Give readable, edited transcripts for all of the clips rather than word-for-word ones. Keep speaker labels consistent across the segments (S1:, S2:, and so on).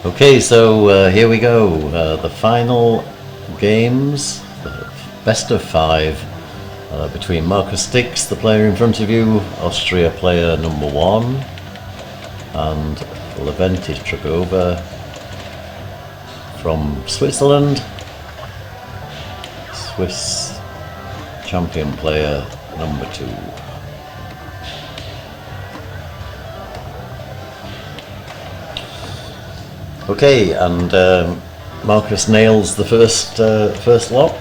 S1: Okay, so here we go. The final games, the best of 5 between Markus Stix, the player in front of you, Austria player number 1, and Levente Tregova from Switzerland, Swiss champion player number 2. Okay, and Markus nails the first lock.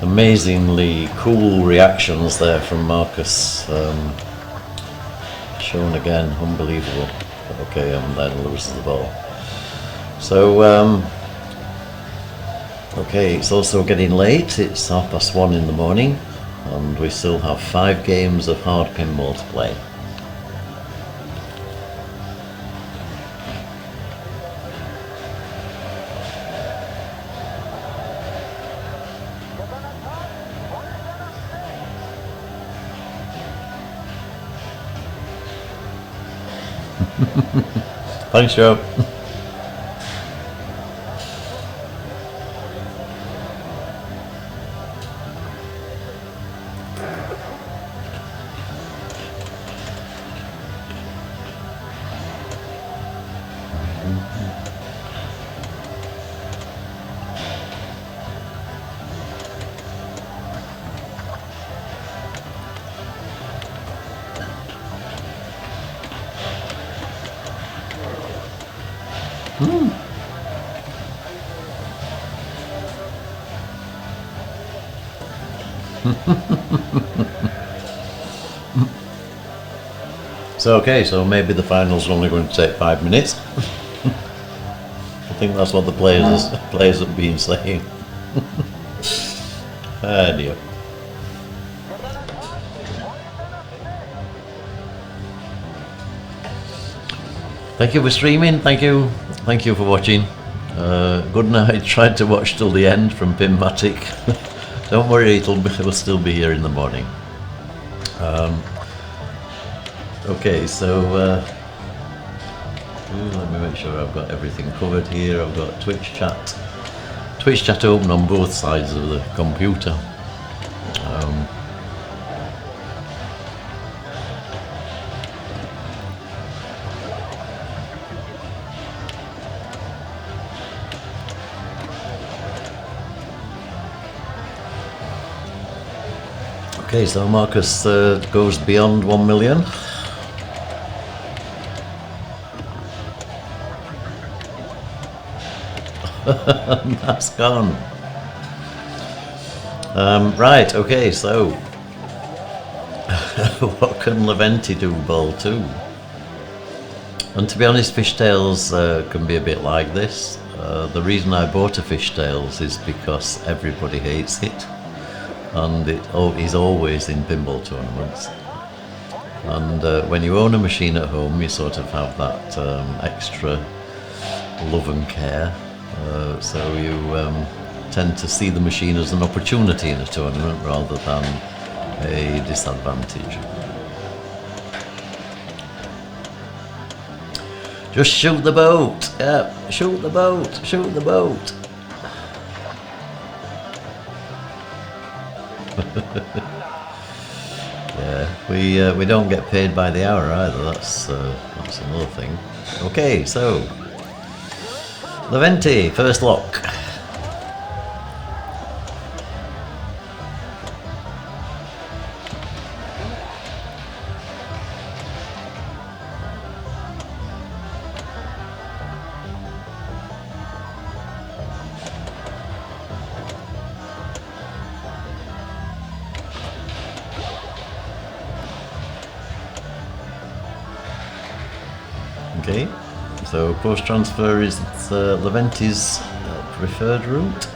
S1: Amazingly cool reactions there from Markus. Shown again, unbelievable. Okay, and then loses the ball. So, okay, it's also getting late. It's 1:30 in the morning, and we still have 5 games of hard pinball to play. Thanks, Joe. So okay, so maybe the finals are only going to take 5 minutes. I think that's what the players have been saying. Ah dear. Thank you for streaming. Thank you for watching. Good night. Tried to watch till the end from Pinmatic. Don't worry, it'll still be here in the morning. Okay, so let me make sure I've got everything covered here. I've got Twitch chat open on both sides of the computer. Okay, so Markus goes beyond 1 million. That's gone. Right, okay, so what can Levente do ball 2? And to be honest, fishtails can be a bit like this. The reason I bought a fishtails is because everybody hates it, and it is always in pinball tournaments. And when you own a machine at home, you sort of have that extra love and care. So you tend to see the machine as an opportunity in a tournament rather than a disadvantage. Just shoot the boat! Yeah, shoot the boat! Shoot the boat! Yeah, we don't get paid by the hour either. That's another thing. Okay, so Levente, first lock. Okay, so post transfer is Levente's preferred route.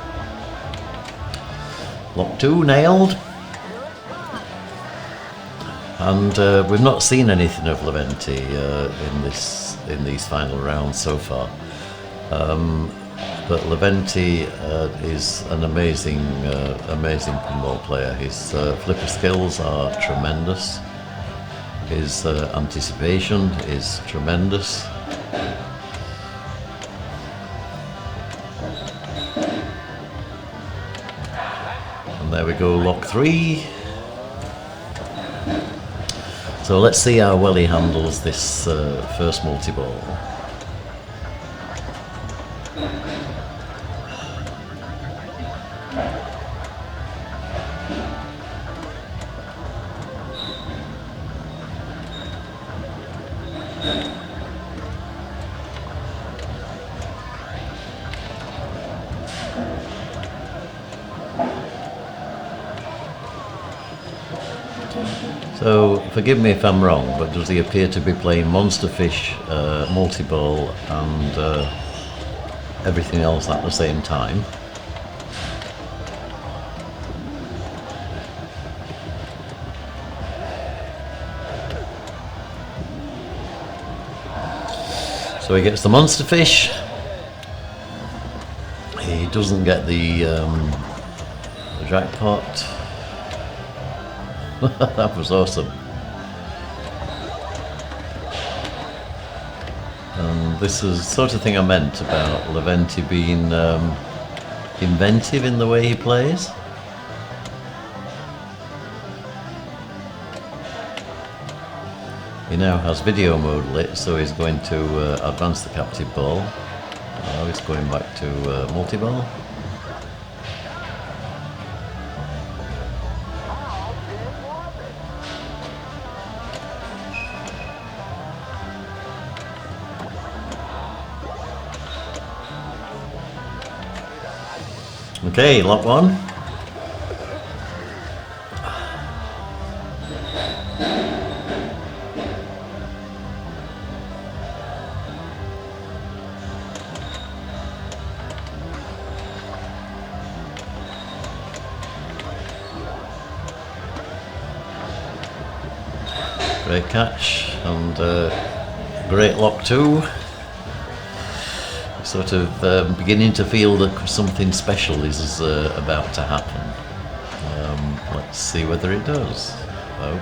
S1: Lock 2 nailed. And we've not seen anything of Levente in these final rounds so far. But Levente is an amazing pinball player. His flipper skills are tremendous. His anticipation is tremendous. And there we go, lock 3. So let's see how well he handles this first multi-ball. So, forgive me if I'm wrong, but does he appear to be playing Monster Fish, multi-ball and everything else at the same time? So he gets the Monster Fish. He doesn't get the jackpot. That was awesome. And this is the sort of thing I meant about Levente being inventive in the way he plays. He now has video mode lit, so he's going to advance the captive ball. Now he's going back to multi-ball. Okay, lock 1. Great catch, and great lock 2. Sort of beginning to feel that something special is about to happen. Let's see whether it does. Oh.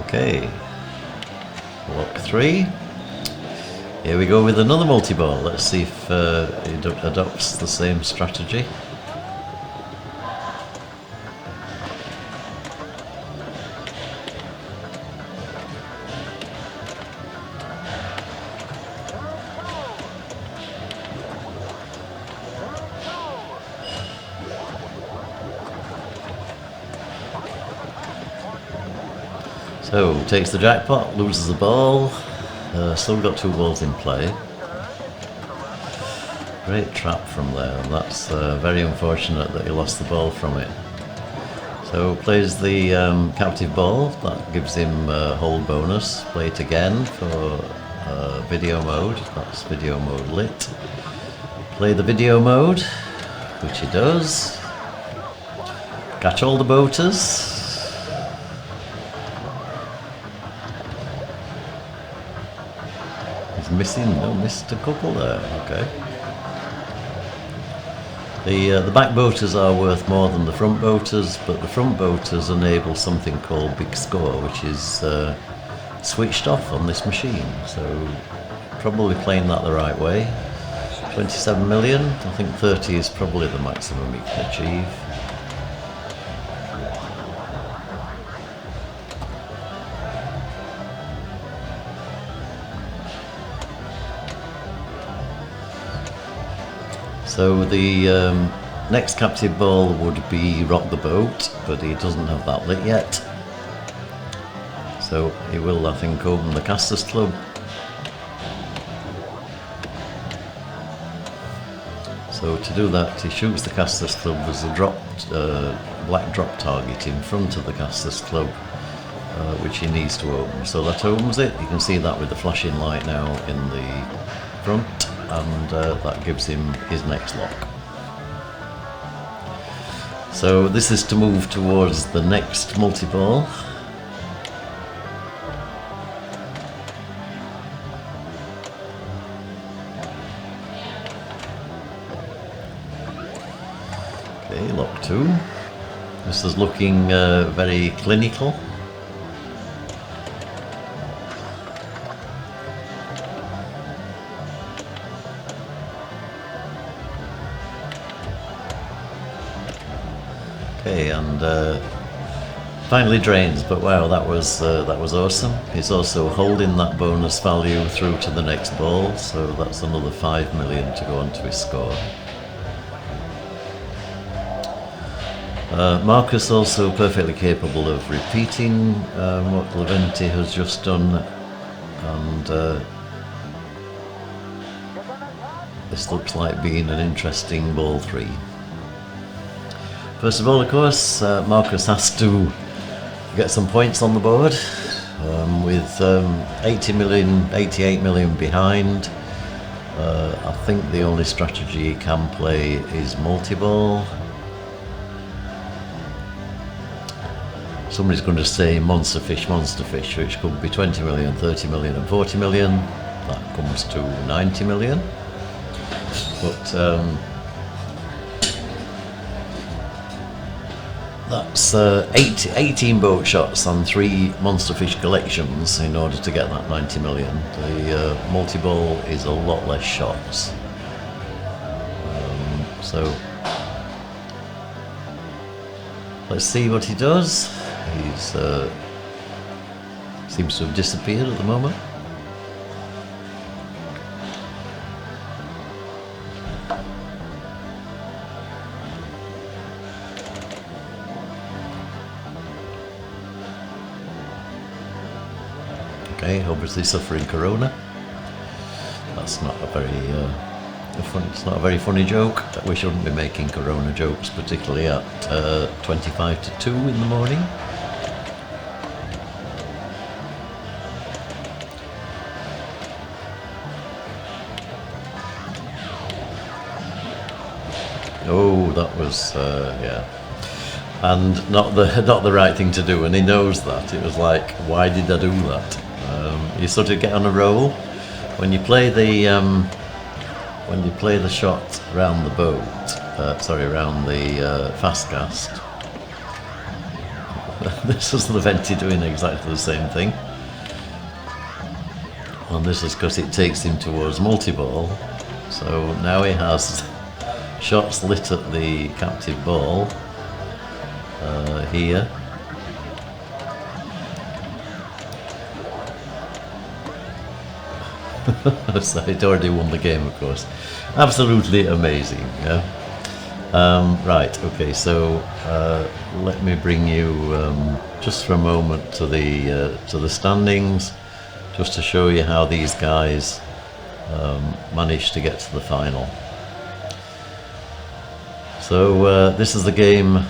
S1: Okay, lock 3. Here we go with another multi-ball. Let's see if it adopts the same strategy. So, takes the jackpot, loses the ball, still got 2 balls in play. Great trap from there, and that's very unfortunate that he lost the ball from it. So, plays the captive ball, that gives him a hold bonus. Play it again for video mode, that's video mode lit. Play the video mode, which he does. Catch all the boaters. Missed a couple there. Okay. The back boaters are worth more than the front boaters, but the front boaters enable something called Big Score, which is switched off on this machine. So probably playing that the right way. 27 million. I think 30 is probably the maximum you can achieve. So the next captive ball would be Rock the Boat, but he doesn't have that lit yet. So he will, I think, open the Casters Club. So to do that, he shoots the Casters Club. There's a black drop target in front of the Casters Club, which he needs to open. So that opens it. You can see that with the flashing light now in the front. And that gives him his next lock. So this is to move towards the next multi-ball. Okay, lock 2. This is looking very clinical. Okay, and finally drains, but wow, that was awesome. He's also holding that bonus value through to the next ball, so that's another 5 million to go on to his score. Markus also perfectly capable of repeating what Levente has just done, and this looks like being an interesting ball 3. First of all, of course, Markus has to get some points on the board with 80 million, 88 million behind. I think the only strategy he can play is multi-ball. Somebody's going to say monster fish, which could be 20 million, 30 million and 40 million. That comes to 90 million. But that's 18 boat shots and 3 monster fish collections in order to get that 90 million. The multi-ball is a lot less shots. So let's see what he does. He's seems to have disappeared at the moment. Okay, obviously suffering corona. That's not a very it's not a very funny joke. We shouldn't be making corona jokes, particularly at 25 to 2 in the morning. Oh, that was yeah, and not the right thing to do, and he knows that. It was like, why did I do that? You sort of get on a roll when you play the shot around the boat. Around the fast cast. This is Levente doing exactly the same thing, and this is because it takes him towards multi-ball. So now he has shots lit at the captive ball here. So he'd already won the game, of course. Absolutely amazing, yeah. Right, okay, so let me bring you just for a moment to the standings, just to show you how these guys managed to get to the final. So this is the game,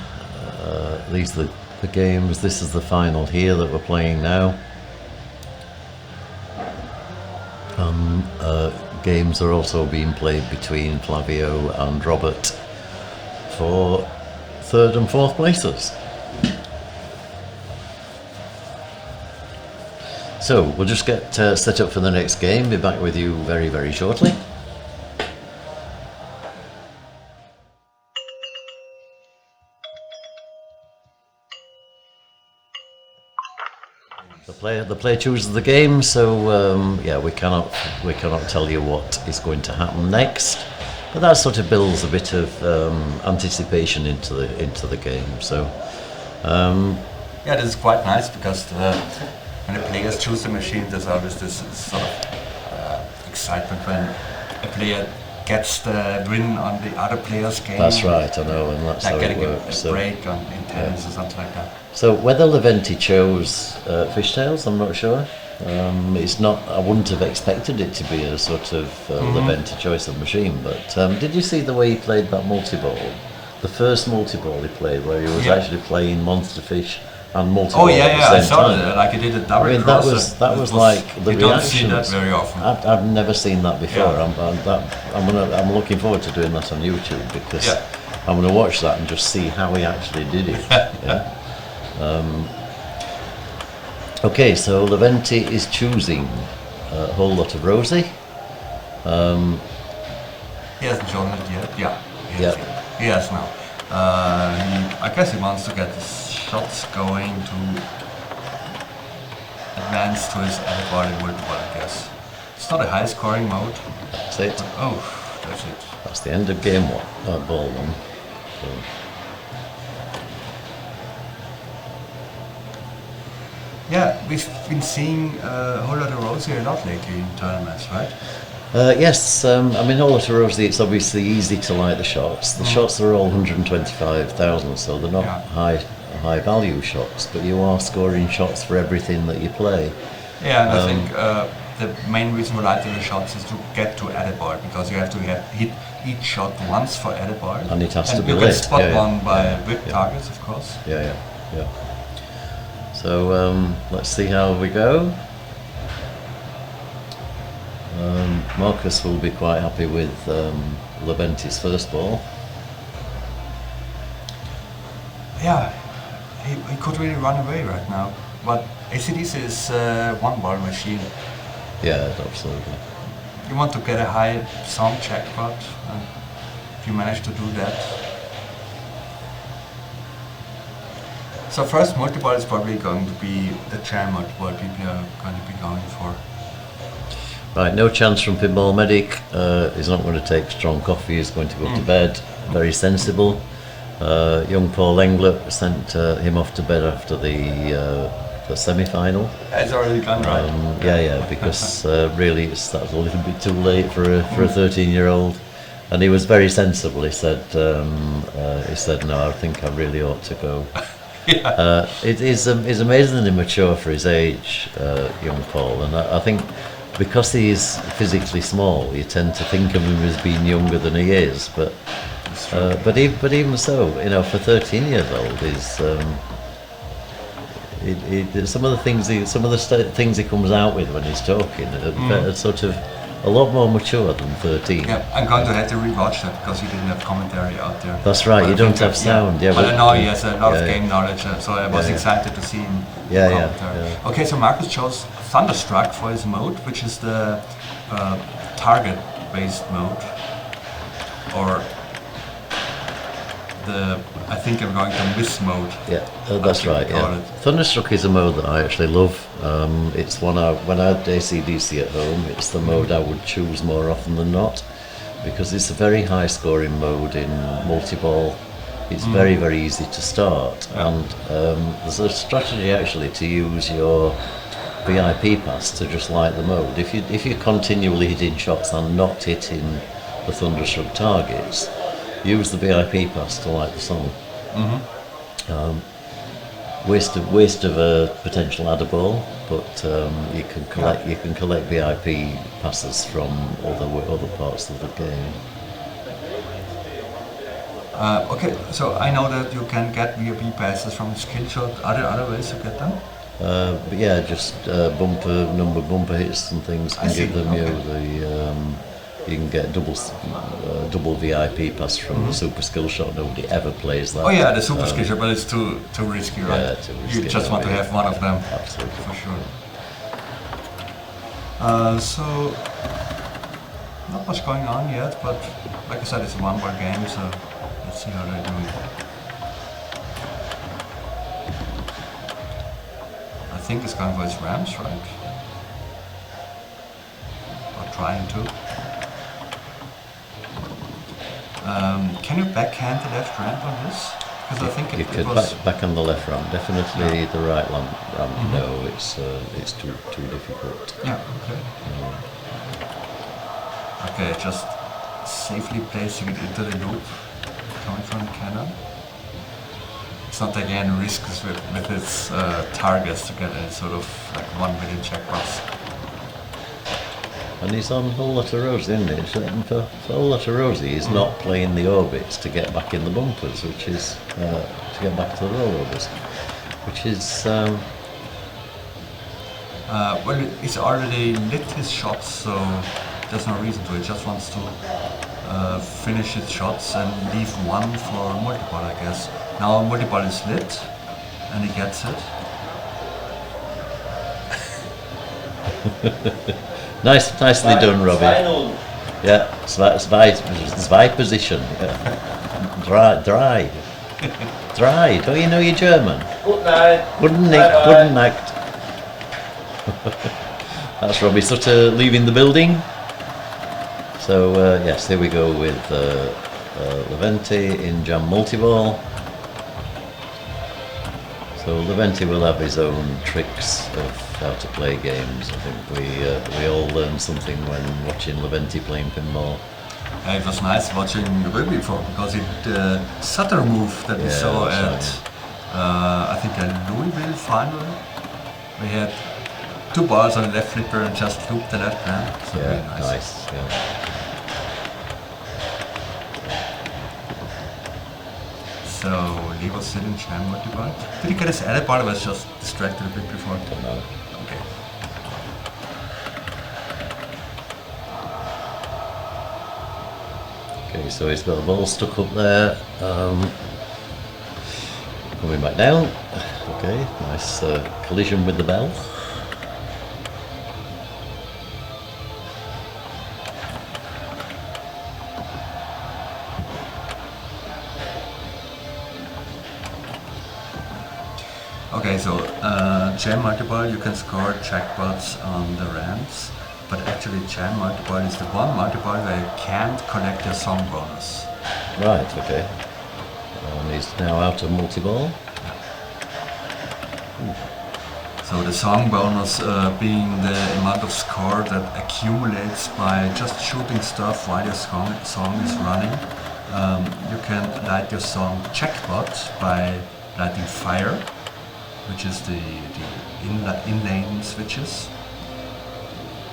S1: these are the games, this is the final here that we're playing now. Games are also being played between Flavio and Robert for 3rd and 4th places. So we'll just get set up for the next game, be back with you very, very shortly. The player chooses the game, so yeah, we cannot tell you what is going to happen next, but that sort of builds a bit of anticipation into the game. So
S2: yeah, this is quite nice because when the players choose the machine, there's always this sort of excitement when a player gets the win on the other player's game.
S1: That's right, I know, and that's
S2: like
S1: how it
S2: getting
S1: works.
S2: a break in tennis or something like that.
S1: So whether Levente chose fishtails, I'm not sure. It's not. I wouldn't have expected it to be a sort of Levente choice of machine. But did you see the way he played that multi-ball? The first multi-ball he played, where he was actually playing monster fish and multi-ball
S2: Oh yeah,
S1: at
S2: yeah,
S1: the
S2: I
S1: same
S2: saw
S1: time.
S2: that. Like you did a double
S1: I mean,
S2: cross.
S1: that was like the
S2: you don't see that
S1: reactions.
S2: very often.
S1: I've never seen that before.
S2: Yeah.
S1: I'm looking forward to doing that on YouTube because
S2: Yeah.
S1: I'm going to watch that and just see how he actually did it. Yeah. Okay, so Levente is choosing a whole lot of Rosie.
S2: He hasn't shown it yet. Yeah.
S1: Yeah.
S2: He has now. I guess he wants to get his shots going to advance to his everybody multiple, I guess. It's not a high scoring mode.
S1: That's it.
S2: But, oh, that's it.
S1: That's the end of game one. Ball one. So.
S2: Yeah, we've been seeing a whole lot of Rosie a lot lately in tournaments, right?
S1: Yes, I mean, all at Rosie, it's obviously easy to light the shots. The shots are all 125,000, so they're not high value shots, but you are scoring shots for everything that you play.
S2: Yeah, and I think the main reason for lighting the shots is to get to edit board, because you have to hit each shot once for edit board.
S1: And it has to be
S2: lit.
S1: lit.
S2: You can spot one by whip targets, of course.
S1: Yeah. So let's see how we go. Markus will be quite happy with Levente's first ball.
S2: Yeah, he could really run away right now. But ACDC is one ball machine.
S1: Yeah, absolutely.
S2: You want to get a high sound jackpot, and if you manage to do that. So first multi-ball is probably going to be the jam multi-ball people are going to be going for.
S1: Right, no chance from Pinball Medic. He's not going to take strong coffee, he's going to go to bed. Very sensible. Young Paul Engler sent him off to bed after the semi-final.
S2: It's already gone, right?
S1: Yeah, because really that was a little bit too late for a 13-year-old. And he was very sensible. He said, no, I think I really ought to go.
S2: Yeah.
S1: He's amazingly mature for his age, young Paul, and I think because he is physically small, you tend to think of him as being younger than he is. But even so, for 13 years old, some of the things he comes out with when he's talking are sort of a lot more mature than 13.
S2: Yeah, I'm going to have to rewatch that because he didn't have commentary out there.
S1: That's right, you don't have sound. Yeah,
S2: but I know he has a lot of game knowledge, so I was excited to see him.
S1: Yeah.
S2: Okay, so Markus chose Thunderstruck for his mode, which is the target-based mode, or I think I'm going to miss mode.
S1: Yeah, that's right. Yeah. Thunderstruck is a mode that I actually love. It's when I had ACDC at home, it's the mode I would choose more often than not, because it's a very high scoring mode in multi-ball. It's very, very easy to start, and there's a strategy actually to use your VIP pass to just light the mode. If you're continually hitting shots and not hitting the Thunderstruck targets, use the VIP pass to light the song. Waste of a potential adder ball, but you can collect VIP passes from other parts of the game.
S2: Okay, so I know that you can get VIP passes from skill shot. Are there other ways to get them?
S1: But yeah, just bumper hits and things can give them you can get double VIP pass from the super skill shot. Nobody ever plays that.
S2: Oh yeah, the super skill shot, but it's too risky, right?
S1: Yeah, too risky.
S2: You just want to have one of them.
S1: Absolutely.
S2: For sure. So not much going on yet, but like I said, it's a one-ball game, so let's see how they're doing. I think it's going for his ramps, right? Or trying to. Can you backhand the left ramp on this? Because I think
S1: you could back on the left ramp. Definitely the right ramp. No, it's too difficult.
S2: Yeah. Okay. Okay, just safely placing it into the loop, coming from the cannon. It's not taking any risks with its targets to get any sort of like 1 million checkbox.
S1: And he's on a whole lot of Rosie, isn't he? So for a whole lot of Rosie, he's not playing the orbits to get back in the bumpers, which is to get back to the rollovers. which is
S2: well, he's already lit his shots, so there's no reason to. He just wants to finish his shots and leave one for multiball, I guess. Now multiball is lit, and he gets it.
S1: Nicely done, Robbie. Yeah, zwei position. Yeah. Dry. Don't you know your German? Guten Nacht. That's Robbie Sutter leaving the building. So yes, here we go with Levente in Jam Multiball. So Levente will have his own tricks of how to play games. I think we all learned something when watching Levente playing pinball.
S2: It was nice watching Ruby before because it Sutter move that we saw at I think a Louisville final. We had 2 balls on the left flipper and just looped the left hand. So
S1: yeah,
S2: really nice.
S1: Yeah.
S2: So Lee was still in jam multiball. Did he get his edit ball? I was just distracted a bit before.
S1: Don't know.
S2: Okay.
S1: Okay, so he's got the ball stuck up there. Coming back down. Okay, nice collision with the bell.
S2: Okay, so jam multiball, you can score jackpots on the ramps, but actually jam multiball is the one multiball where you can't collect your song bonus.
S1: Right, okay. And he's now out of multiball.
S2: So the song bonus being the amount of score that accumulates by just shooting stuff while your song is running. You can light your song jackpot by lighting fire, which is the in-lane switches.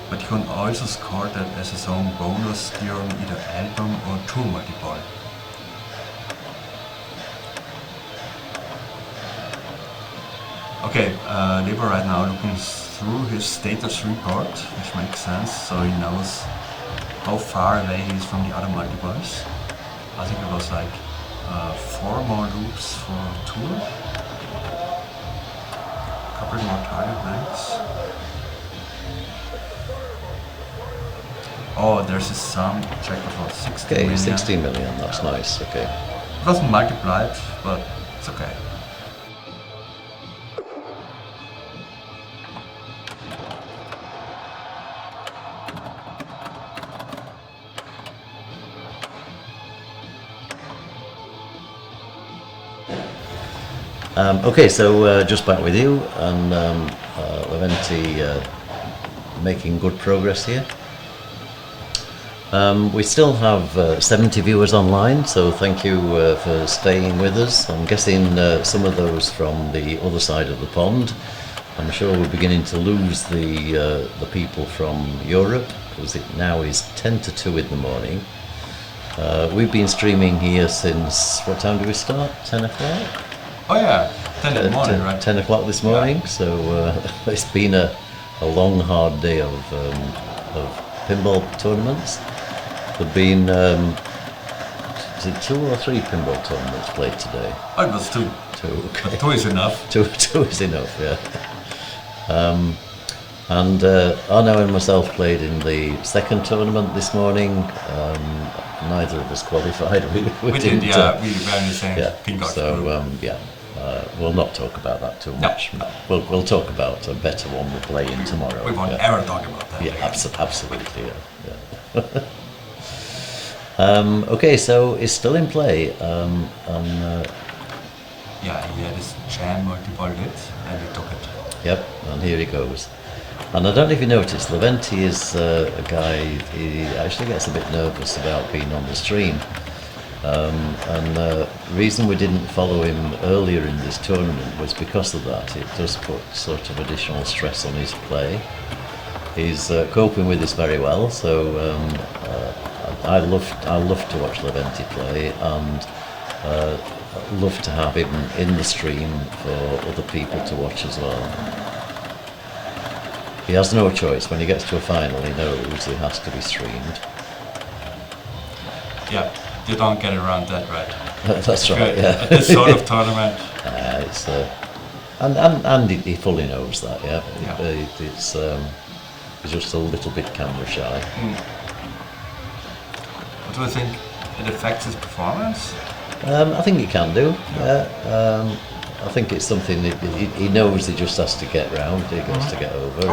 S2: But you can also score that as a song bonus during either album or tour multiball. Okay, Lever right now looking through his status report, which makes sense, so he knows how far away he is from the other multiballs. I think it was like 4 more loops for tour. Couple more target blanks. Oh, there's a sum check of 16
S1: Okay,
S2: million.
S1: 16 million, that's nice, okay.
S2: It wasn't multiplied, but it's okay.
S1: Okay, so just back with you, and Levente making good progress here. We still have 70 viewers online, so thank you for staying with us. I'm guessing some of those from the other side of the pond. I'm sure we're beginning to lose the people from Europe, because it now is 10 to 2 in the morning. We've been streaming here since, what time do we start? 10 o'clock?
S2: Oh yeah, 10 in the morning, right?
S1: 10 o'clock this morning,
S2: yeah.
S1: So it's been a long, hard day of pinball tournaments. There've been is it 2 or 3 pinball tournaments played today?
S2: Oh, it was 2.
S1: 2, okay.
S2: But 2 is enough.
S1: 2 is enough, yeah. And Arno and myself played in the second tournament this morning. Neither of us qualified. We didn't.
S2: We were in the same pinball.
S1: So we'll not talk about that too much.
S2: No.
S1: We'll talk about a better one we're playing tomorrow.
S2: We won't ever talk about that.
S1: Yeah, absolutely. Yeah. Okay, so it's still in play.
S2: Yeah, he had his jam multiball lit and he took it.
S1: Yep, and here he goes. And I don't know if you noticed, Levente is a guy, he actually gets a bit nervous about being on the stream. And the reason we didn't follow him earlier in this tournament was because of that. It does put sort of additional stress on his play. He's coping with this very well, so I love to watch Levente play, and I'd love to have him in the stream for other people to watch as well. He has no choice. When he gets to a final, he knows it has to be streamed.
S2: Yeah, you don't get around that, right?
S1: That's right, yeah.
S2: At this sort of tournament.
S1: It's and he fully knows that, yeah. It's he's just a little bit camera shy.
S2: What do you think? It affects his performance?
S1: I think he can do, yeah. I think it's something that he knows he just has to get round, he has to get over.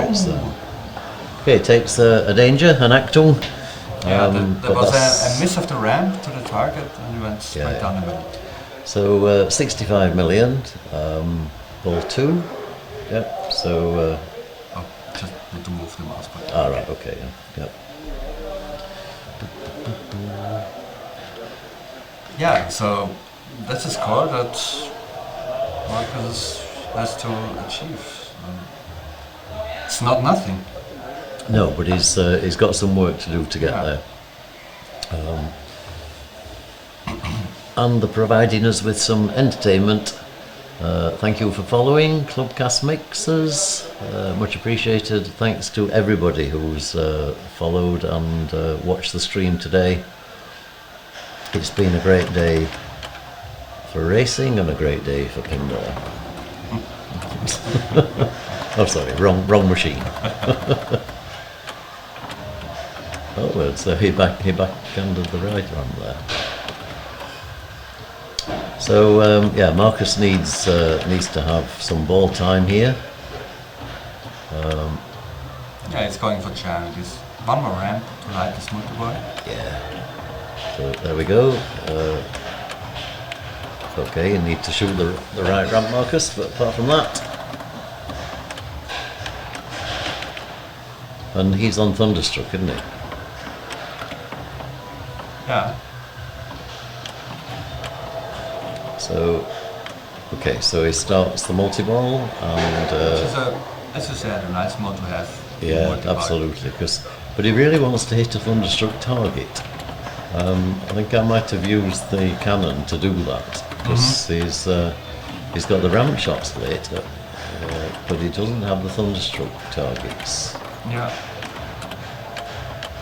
S1: Okay, it takes a danger, an Achtung.
S2: Yeah, there was a miss of the ramp to the target and he went straight down the middle.
S1: So 65 million, ball 2. Yep, so...
S2: just need to move the mouse button.
S1: Ah, right, okay, yeah.
S2: Yeah, so that's a score that Markus has to achieve. It's not nothing.
S1: No, but he's got some work to do to get there. And they're providing us with some entertainment. Thank you for following Clubcast Mixers. Much appreciated. Thanks to everybody who's followed and watched the stream today. It's been a great day for racing and a great day for pinball. Oh, sorry, wrong machine. Oh, so he backhanded the right one there. So yeah, Markus needs to have some ball time here.
S2: Yeah, he's going for challenges. One more ramp to ride this motorbike.
S1: Yeah. So there we go. Okay, you need to shoot the right ramp, Markus, but apart from that. And he's on Thunderstruck, isn't he?
S2: Yeah.
S1: So, okay, so he starts the multi-ball and...
S2: as you said, a nice mod to have.
S1: Yeah, absolutely, but he really wants to hit a Thunderstruck target. I think I might have used the cannon to do that, because he's got the ramp shots later, but he doesn't have the Thunderstruck targets.
S2: Yeah.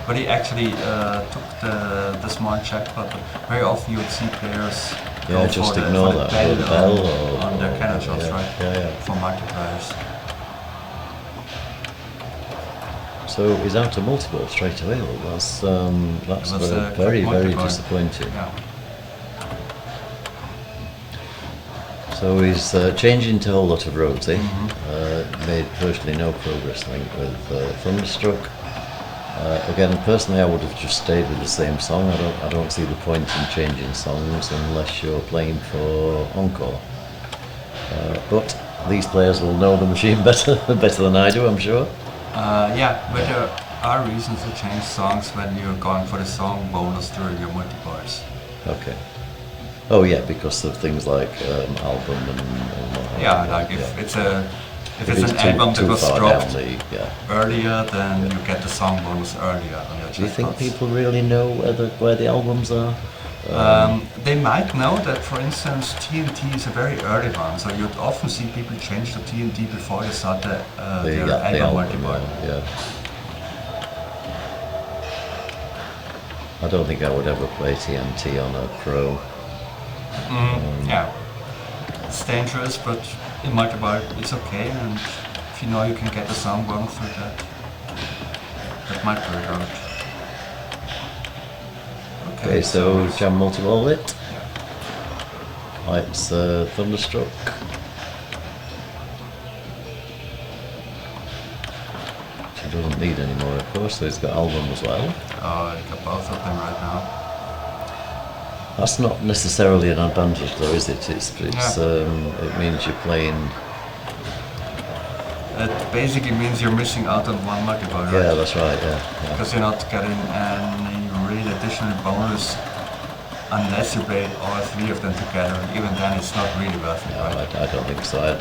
S2: But he actually took the smart check button. Very often you would see players go
S1: just
S2: for
S1: ignore
S2: the
S1: that
S2: bell
S1: or
S2: on their cannon shots, right?
S1: Yeah.
S2: For multipliers.
S1: So he's out of multi-ball straight away. That's very disappointing.
S2: Yeah.
S1: So he's changing to a whole lot of rotary. Made virtually no progress, I think, with Thunderstruck. Again, personally, I would have just stayed with the same song. I don't see the point in changing songs unless you're playing for encore. But these players will know the machine better than I do, I'm sure.
S2: Yeah, but there are reasons to change songs when you're going for the song bonus during your multibars.
S1: Okay. Oh yeah, because of things like album and whatnot.
S2: Yeah, like if it's an album that was dropped earlier, then you get the song bonus earlier on your checkbox.
S1: Do you think people really know where the albums are?
S2: They might know that, for instance, TNT is a very early one, so you'd often see people change to TNT before they start their album multibar.
S1: Yeah. I don't think I would ever play TNT on a pro.
S2: Yeah, it's dangerous, but in multibar it's okay, and if you know you can get the song bonus through that might work out.
S1: Okay, so jam multi-ball lit. Lights Thunderstruck. She doesn't need any more, of course, so he's got album as well.
S2: Oh, he's got both of them right now.
S1: That's not necessarily an advantage, though, is it? It means you're playing.
S2: It basically means you're missing out on one multibar, right?
S1: Yeah, that's right. Yeah.
S2: Because you're not getting any real additional bonus unless you play all three of them together, and even then it's not really worth it.
S1: No,
S2: right?
S1: I don't think so.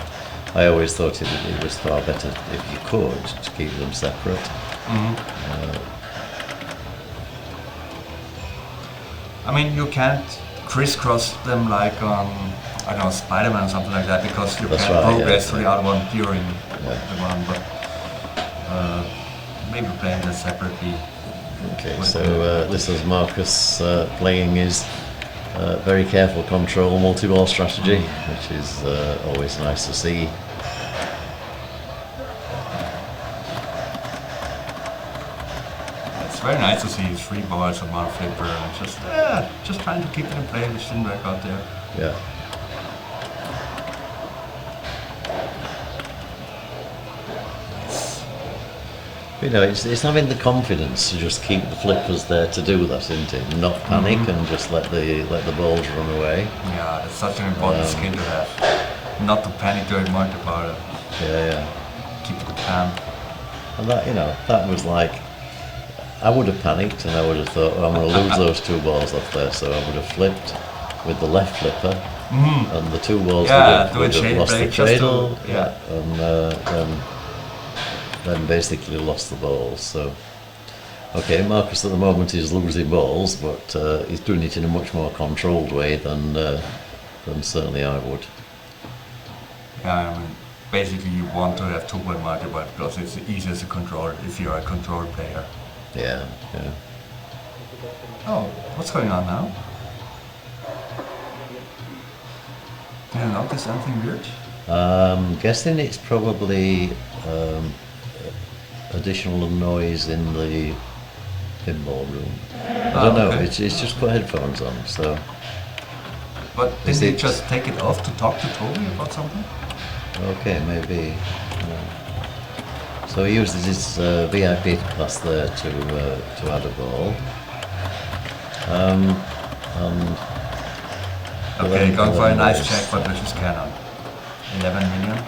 S1: I always thought it was far better if you could to keep them separate.
S2: I mean, you can't crisscross them like on, I don't know, Spider-Man or something like that, because you
S1: That's
S2: can
S1: right,
S2: progress
S1: yeah,
S2: to the
S1: yeah.
S2: other one during
S1: Yeah.
S2: the one, but maybe playing that separately.
S1: Okay, so this is Markus playing his very careful control multi-ball strategy, which is always nice to see.
S2: It's very nice to see 3 balls on one flipper and just trying to keep it in play, which didn't work out there.
S1: Yeah. You know, it's having the confidence to just keep the flippers there to do that, isn't it? Not panic and just let the balls run away.
S2: Yeah, that's such an important skill to have. Not to panic during multi-ball.
S1: Yeah.
S2: Keep it calm.
S1: And that, you know, that was like, I would have panicked and I would have thought, oh, I'm going to lose those 2 balls off there, so I would have flipped with the left flipper, and the 2 balls would have lost the cradle, and then basically lost the balls. So, okay, Markus at the moment is losing balls, but he's doing it in a much more controlled way than certainly I would.
S2: Yeah, I mean, basically you want to have 2-ball multi-ball because it's easier to control if you're a control player.
S1: Yeah.
S2: Oh, what's going on now? Did you notice anything weird?
S1: Guessing it's probably additional noise in the pinball room. I don't know.
S2: Okay.
S1: It's just put headphones on, so.
S2: But didn't he just take it off to talk to Toby about something?
S1: Okay, maybe. So he uses his VIP class there to add a ball. And
S2: okay, going for a nice check, but which is Canon. 11 million.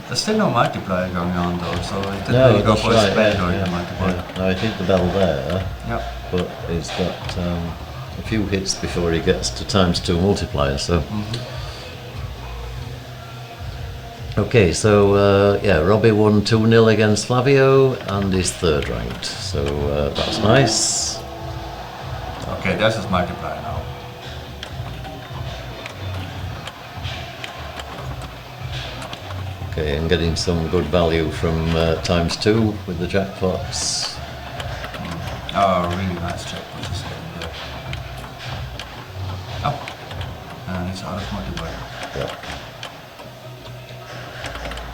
S2: There's still no multiplier going on though, so it didn't really go for a spell during the multiplier.
S1: Yeah. No, I hit the bell there,
S2: Yeah.
S1: but he's got a few hits before he gets to ×2 multiplier, so. Okay, so Robbie won 2-0 against Flavio and is 3rd ranked, so that's nice.
S2: Okay, there's his multiplier now.
S1: Okay, and getting some good value from ×2 with the jackpots.
S2: Oh, really nice jackpot he's getting there. Oh, and he's out of multiplier.
S1: Yeah.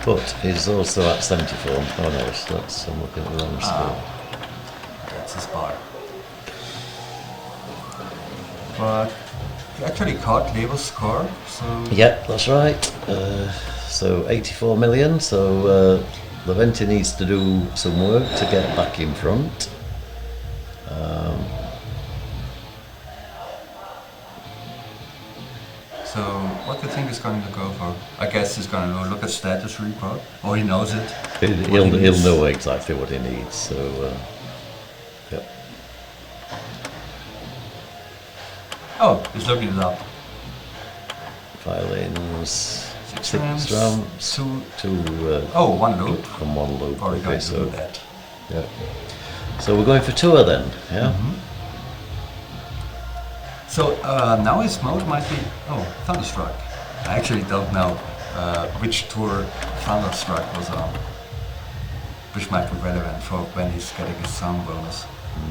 S1: But he's also at 74. Oh no, that's, I'm looking at the wrong score.
S2: That's his bar. But he actually caught Levo's score, so...
S1: Yeah, that's right. So 84 million, so Levente needs to do some work to get back in front.
S2: So what do you think he's going to go for? I guess he's going to look at status report, or he knows it.
S1: He'll know exactly what he needs, so yep.
S2: Oh, he's looking it up.
S1: Filings, 6
S2: rounds,
S1: rounds,
S2: one loop.
S1: From 1 loop.
S2: Probably
S1: Okay,
S2: going to
S1: so
S2: do that.
S1: yeah. So we're going for tour then, yeah.
S2: So now his mode might be Thunderstruck. I actually don't know which tour Thunderstruck was on, which might be relevant for when he's getting his sound bonus.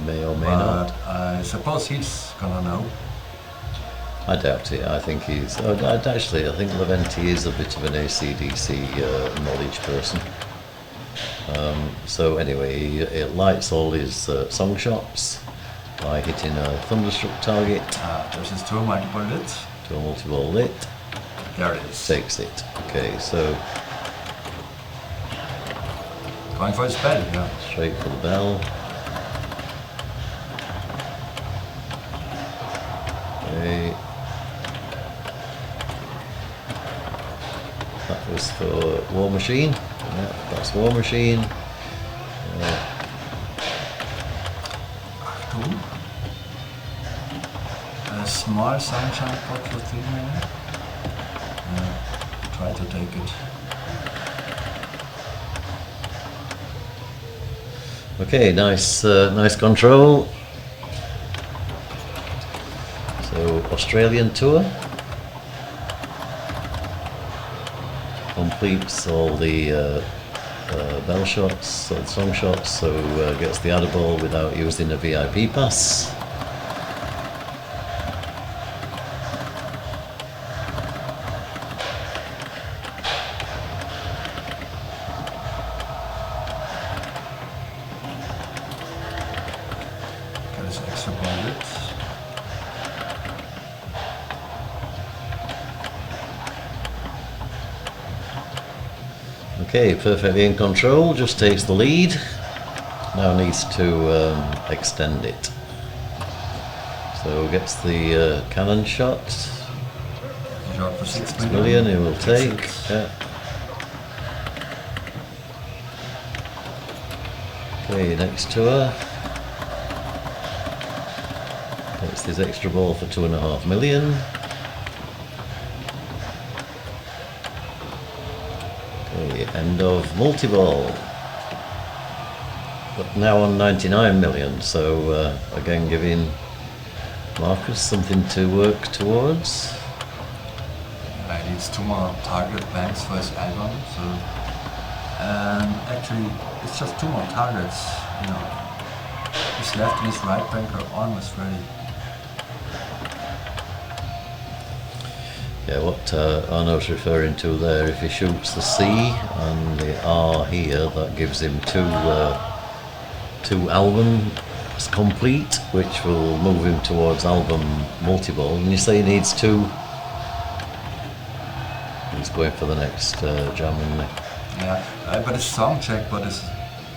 S1: May or may
S2: But
S1: not.
S2: I suppose he's gonna know.
S1: I doubt it. I think he's. Actually, I think Levente is a bit of an ACDC knowledge person. So anyway, it lights all his song shots by hitting a Thunderstruck target.
S2: There's his tour multiple lit.
S1: To a multi-ball lit.
S2: There it is.
S1: Takes it. Okay, so
S2: Going for his spell, yeah.
S1: straight for the bell. Okay. That was for War Machine. Yeah, that's War Machine.
S2: Achtung. A small sunshine pot for 3 million. Try to take it.
S1: Okay, nice control. So Australian tour completes all the bell shots, or song shots, so gets the adder ball without using a VIP pass. Okay, perfectly in control, just takes the lead. Now needs to extend it. So gets the cannon shot.
S2: Shot for 6
S1: million he will take. Yeah. Okay, next tour. Gets his extra ball for 2.5 million. End of multi-ball, but now on 99 million, so again giving Markus something to work towards.
S2: He needs 2 more target blanks for his album, so actually it's just 2 more targets, you know. His left and his right bank are almost ready.
S1: Yeah, what Arno's referring to there, if he shoots the C and the R here, that gives him two albums complete, which will move him towards album multi-ball. And you say he needs 2. He's going for the next jam, isn't he?
S2: Yeah, but his song jackpot is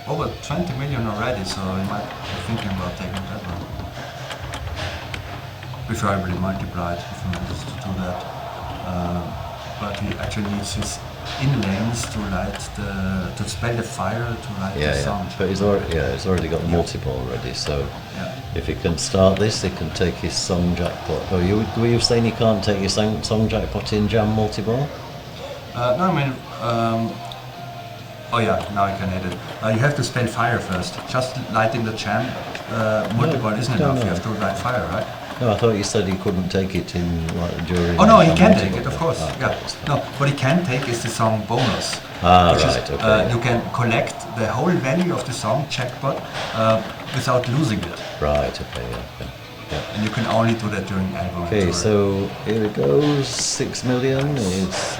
S2: over 20 million already, so he might be thinking about taking that one. Preferably multiplied if he manages to do that. But he actually needs his in-lanes to light to spell the fire to light the sound.
S1: But he's already got the multi-ball ready, so if he can start this, he can take his song jackpot. Oh, were you saying he can't take his song jackpot in jam multi-ball?
S2: No, I mean, oh yeah, now I can hit it. You have to spell fire first. Just lighting the jam multi-ball isn't enough. You have to light fire, right?
S1: No, I thought you said he couldn't take it in during.
S2: Oh no, he can take it, of course. No, what he can take is the song bonus.
S1: Okay.
S2: You can collect the whole value of the song jackpot without losing it.
S1: Right. Okay. Yeah.
S2: And you can only do that during album.
S1: Okay, so here it goes. 6 million is.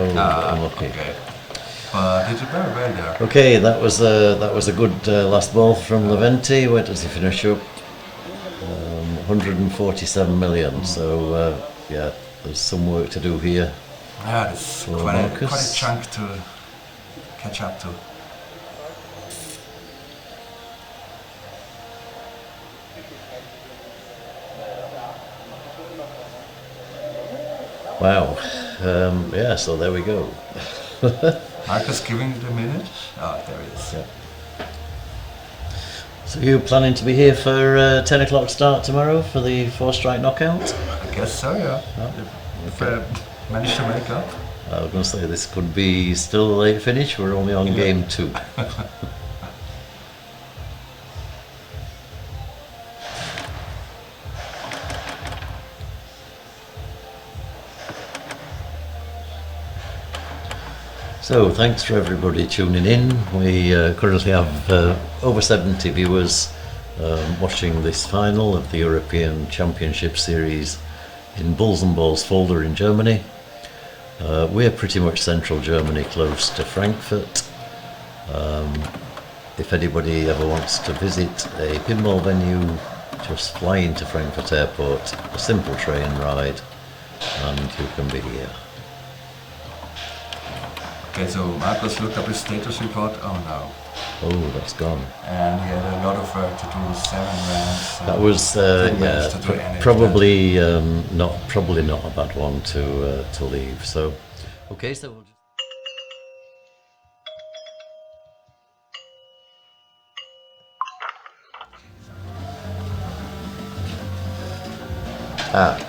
S1: Unlucky.
S2: Okay. But he did very well there.
S1: Okay, that was a good last ball from Levente. Where does he finish up? 147 million. So there's some work to do here.
S2: Yeah, there's quite a chunk to catch up to.
S1: Wow. So there we go.
S2: Markus giving it a minute. Oh, there he is.
S1: Yeah. So you're planning to be here for 10 o'clock start tomorrow for the 4-strike knockout?
S2: I guess so, yeah.
S1: Oh,
S2: if manage to make up.
S1: I was going to say this could be still a late finish. We're only on game 2. So thanks for everybody tuning in. We currently have over 70 viewers watching this final of the European Championship Series in Bulls and Balls Fulda in Germany. We're pretty much central Germany, close to Frankfurt. If anybody ever wants to visit a pinball venue, just fly into Frankfurt Airport, a simple train ride, and you can be here.
S2: Okay, so Markus looked up his status report. Oh no.
S1: Oh, that's gone.
S2: And he had a lot of work to do, 7 rounds.
S1: That was probably not a bad one to leave. So, okay, so we'll just
S2: Okay.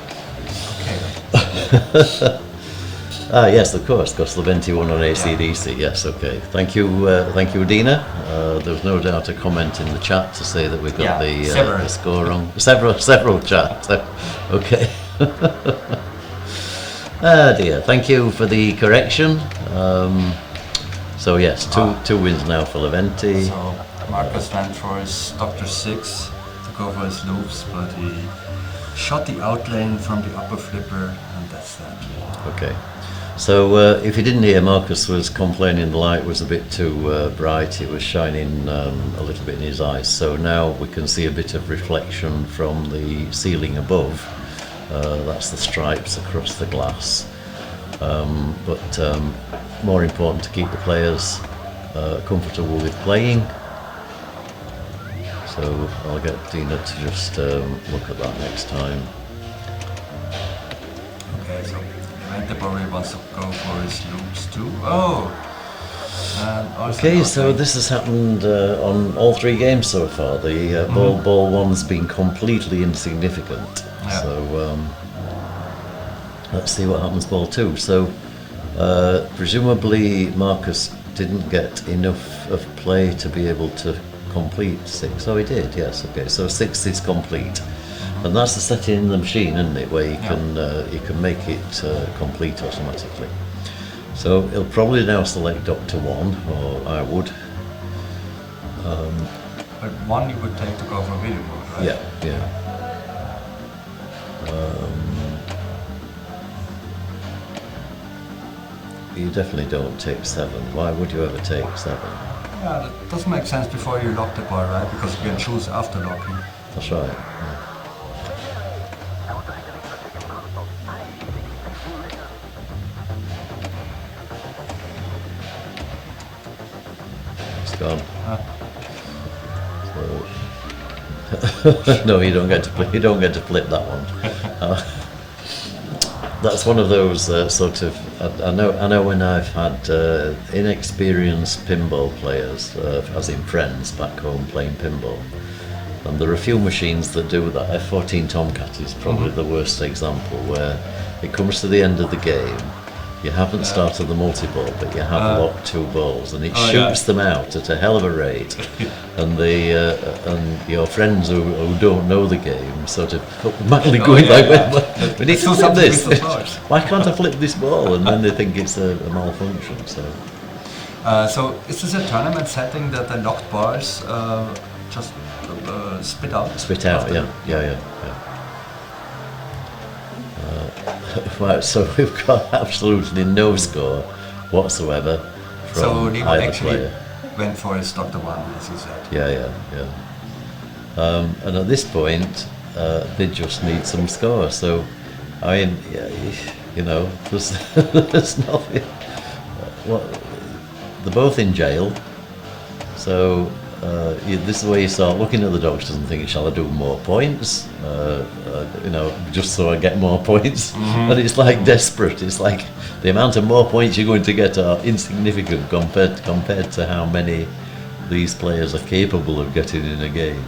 S1: Yes, of course, because Levente won on ACDC. Yes, okay. Thank you, Dina. There was no doubt a comment in the chat to say that we got the score wrong. Several chats. Okay. Dear. Thank you for the correction. So yes, two wins now for Levente.
S2: So Markus went for his Dr. Stix to go for his loops, but he shot the outlane from the upper flipper, and that's that.
S1: Okay. So if you didn't hear, Markus was complaining the light was a bit too bright. It was shining a little bit in his eyes. So now we can see a bit of reflection from the ceiling above. That's the stripes across the glass. But more important to keep the players comfortable with playing. So I'll get Dina to just look at that next time.
S2: Okay, so Levente probably wants to go for his loops too. Oh!
S1: Okay, so this has happened on all 3 games so far. The ball one's been completely insignificant.
S2: Yeah.
S1: So let's see what happens ball 2. So presumably Markus didn't get enough of play to be able to complete 6. Oh, he did, yes. Okay, so 6 is complete. And that's the setting in the machine, isn't it, where you can make it complete automatically. So he'll probably now select Dr. 1, or I would.
S2: But 1 you would take to go for video mode, right?
S1: Yeah. You definitely don't take 7. Why would you ever take 7?
S2: Yeah, that doesn't make sense before you lock the ball, right? Because you can choose after locking.
S1: That's right. Yeah. It's gone. So no, you don't get to flip. You don't get to flip that one. That's one of those sort of. I know when I've had inexperienced pinball players, as in friends back home playing pinball, and there are a few machines that do that. F14 Tomcat is probably the worst example, where it comes to the end of the game. You haven't started the multi-ball, but you have locked 2 balls, and it shoots them out at a hell of a rate. And and your friends who don't know the game sort of madly going we need to flip this. Why can't I flip this ball? And then they think it's a malfunction.
S2: So is this a tournament setting that the locked balls just spit out?
S1: Spit out, yeah. Right, so we've got absolutely no score whatsoever from either player.
S2: Went for his Dr. 1, as you said.
S1: Yeah. And at this point, they just need some score. So, I mean, there's nothing. They're both in jail. So, this is where you start looking at the doctors and thinking, shall I do more points? Just so I get more points. And it's like desperate. It's like the amount of more points you're going to get are insignificant compared to how many these players are capable of getting in a game.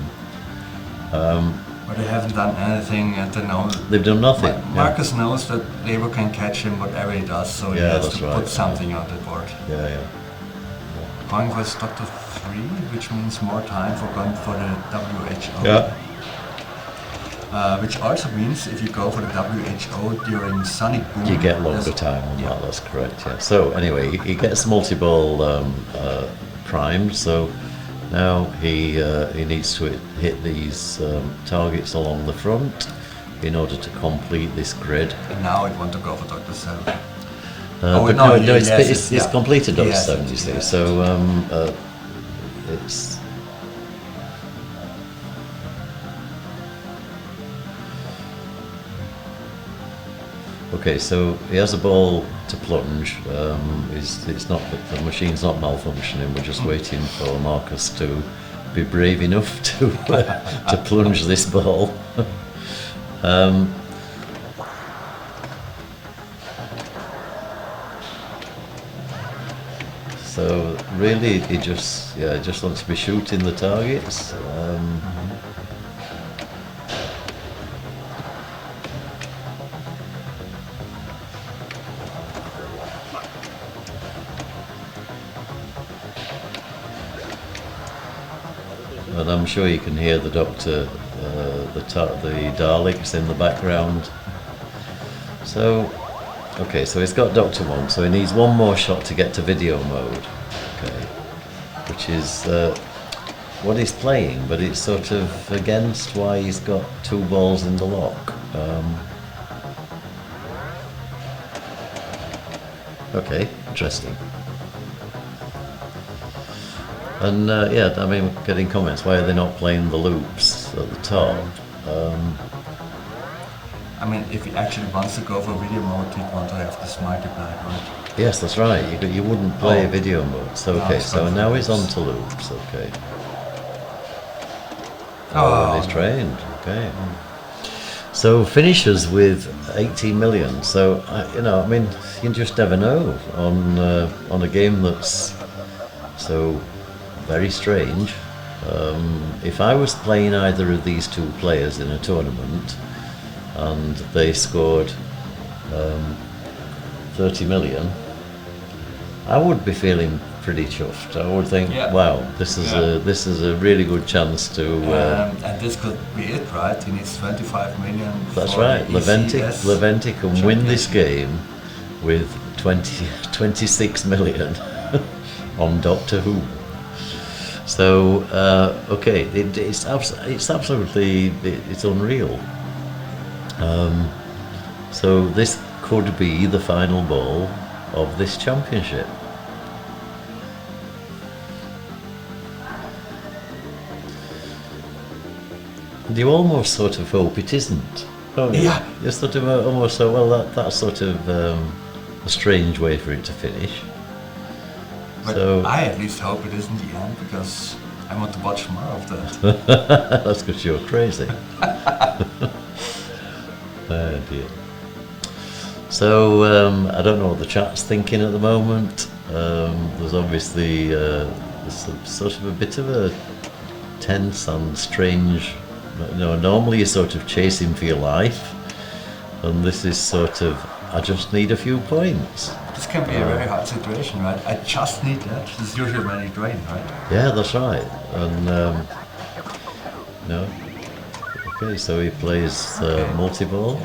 S2: But they haven't done anything, and they know
S1: they've done nothing.
S2: Markus knows that Lebo can catch him whatever he does, so he has to put something on the board.
S1: Yeah.
S2: Going for his Dr. 3, which means more time for going for the WHO.
S1: Yeah.
S2: Which also means if you go for the WHO during Sonic Boom,
S1: you get longer time on that. That's correct. Yeah. So anyway, he gets multi-ball primed. So now he needs to hit these targets along the front in order to complete this grid.
S2: And now I want to go for Dr. 7.
S1: It's completed Dr. 7. You see, so it's. Okay, so he has a ball to plunge. The machine's not malfunctioning. We're just waiting for Markus to be brave enough to plunge this ball. So really, he just wants to be shooting the targets. and I'm sure you can hear the doctor, the Daleks in the background. So, okay, so he's got Doctor 1, so he needs one more shot to get to video mode, okay, which is what he's playing, but it's sort of against why he's got 2 balls in the lock. Okay, interesting. And yeah, I mean, getting comments, why are they not playing the loops at the top?
S2: I mean, if he actually wants to go for video mode, he'd want to have this multiply, right?
S1: Yes, that's right. You wouldn't play video mode. So okay, so now he's on to loops. Okay. Oh, and he's trained. Okay. So finishes with 18 million. So you know, I mean, you just never know on a game that's so very strange. If I was playing either of these 2 players in a tournament and they scored 30 million, I would be feeling pretty chuffed. I would think, wow, this is a really good chance to.
S2: And this could be it, right? He needs 25 million.
S1: That's right. Levente can win this game with 26 million on Doctor Who. So okay, it's absolutely it's unreal. So this could be the final ball of this championship. You almost sort of hope it isn't, don't you?
S2: Yeah.
S1: You sort of almost so, well, that's sort of a strange way for it to finish.
S2: But
S1: so,
S2: I at least hope it isn't the end, because I want to watch more of that.
S1: That's because you're crazy. Oh dear. So I don't know what the chat's thinking at the moment. There's obviously sort of a bit of a tense and strange. You know, normally you're sort of chasing for your life, and this is sort of, I just need a few points.
S2: This can be a very hard situation, right? I just need that. This is usually when you drain, right?
S1: Yeah, that's right. And no. Okay, so he plays multi-ball,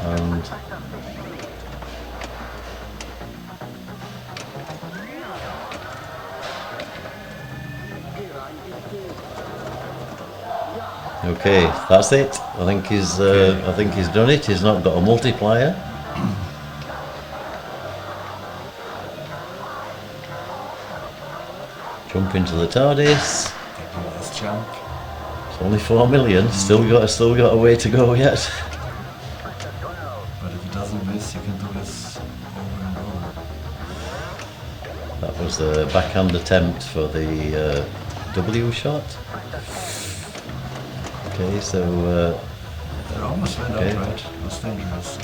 S1: and okay, that's it. I think he's done it. He's not got a multiplier. Jump into the TARDIS.
S2: Let's jump.
S1: It's only 4 million. Still got a way to go yet.
S2: But if he doesn't miss, you can do this over and over.
S1: That was a backhand attempt for the W shot. Okay, so
S2: it almost went up, right? It was dangerous.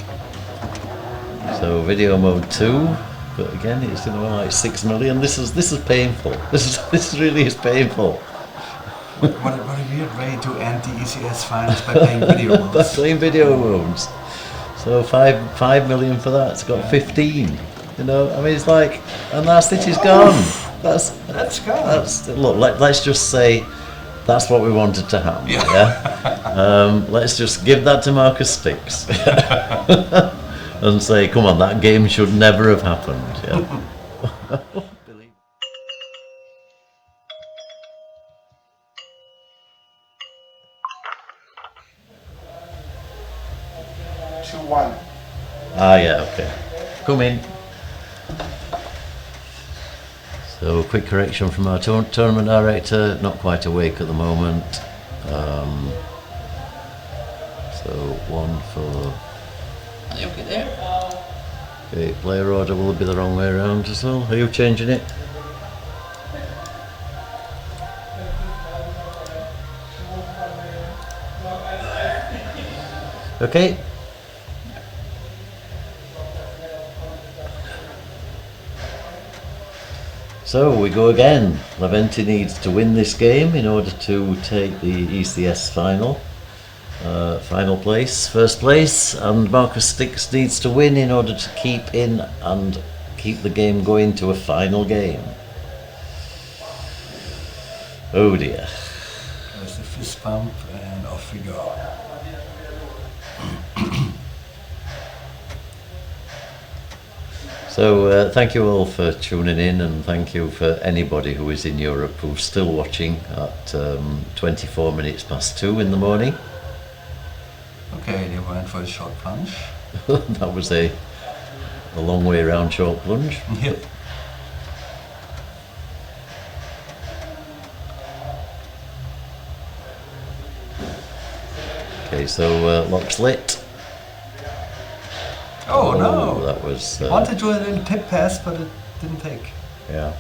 S1: So video mode 2, but again, it's like 6 million. This is painful. This really is painful.
S2: What a weird way to end the ECS finals by playing video modes.
S1: By playing video modes. So 5 million for that. It's got 15. You know, I mean, it's like, and that's it. Is gone. That's gone. Look. Let's just say. That's what we wanted to happen. Yeah. Let's just give that to Markus Stix and say, come on, that game should never have happened. Yeah.
S3: 2-1.
S1: Ah, yeah, okay. Come in. So, quick correction from our tournament director, not quite awake at the moment. So, 1 for...
S4: Are you okay there?
S1: Okay, player order will be the wrong way around as well. Are you changing it? Okay. So we go again. Levente needs to win this game in order to take the ECS final. Final place, first place, and Markus Stix needs to win in order to keep in and keep the game going to a final game. Oh dear.
S2: There's the fist pump, and off we go.
S1: So thank you all for tuning in, and thank you for anybody who is in Europe who's still watching at 24 minutes past 2 in the morning.
S2: Okay, they went for a short plunge.
S1: That was a long way around short plunge.
S2: Yep.
S1: Okay, so lock's lit.
S2: Oh no!
S1: That was...
S2: wanted to do a little tip pass, but it didn't take.
S1: Yeah.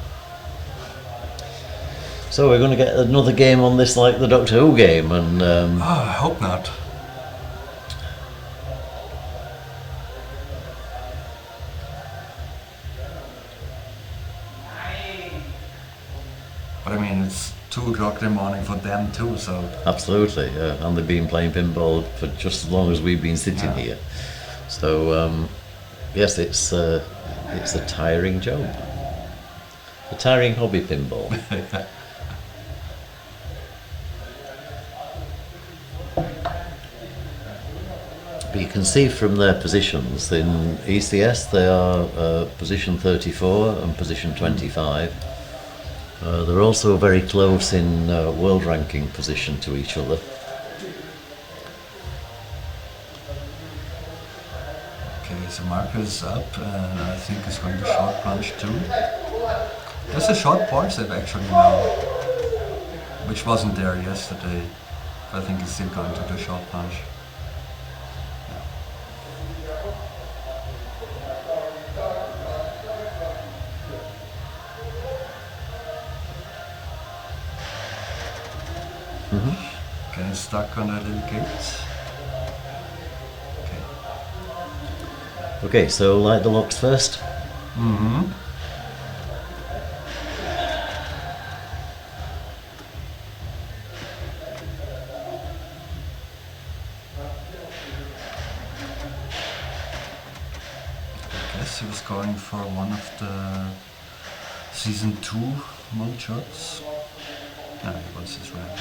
S1: So we're going to get another game on this like the Doctor Who game, and...
S2: I hope not. But I mean, it's 2 o'clock in the morning for them too, so...
S1: Absolutely, yeah. And they've been playing pinball for just as long as we've been sitting here. So, yes, it's a tiring job. A tiring hobby, pinball. But you can see from their positions in ECS they are position 34 and position 25. They're also very close in world ranking position to each other.
S2: Okay, so Markus up, and I think he's going to short plunge too. There's a short port set actually now, which wasn't there yesterday. I think he's still going to do short plunge. Getting stuck on that little gate.
S1: Okay, so light the locks first.
S2: I guess he was going for one of the season 2 mode shots. No, he wants his ramp.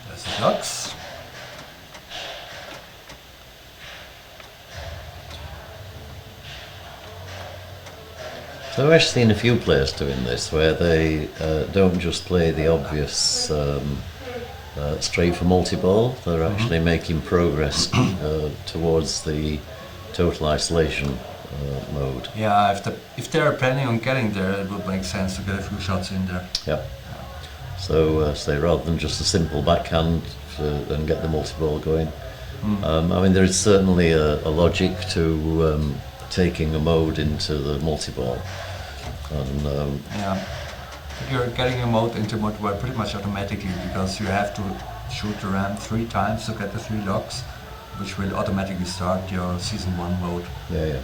S2: There's the locks.
S1: So I've actually seen a few players doing this where they don't just play the obvious straight for multi-ball, they're actually making progress towards the total isolation mode.
S2: Yeah, if they're planning on getting there, it would make sense to get a few shots in there.
S1: Yeah. So say rather than just a simple backhand and get the multi-ball going. I mean, there is certainly a logic to taking a mode into the multi-ball. And,
S2: yeah, you're getting a mode into multi-ball pretty much automatically because you have to shoot the ramp 3 times to get the 3 locks, which will automatically start your season 1 mode.
S1: yeah.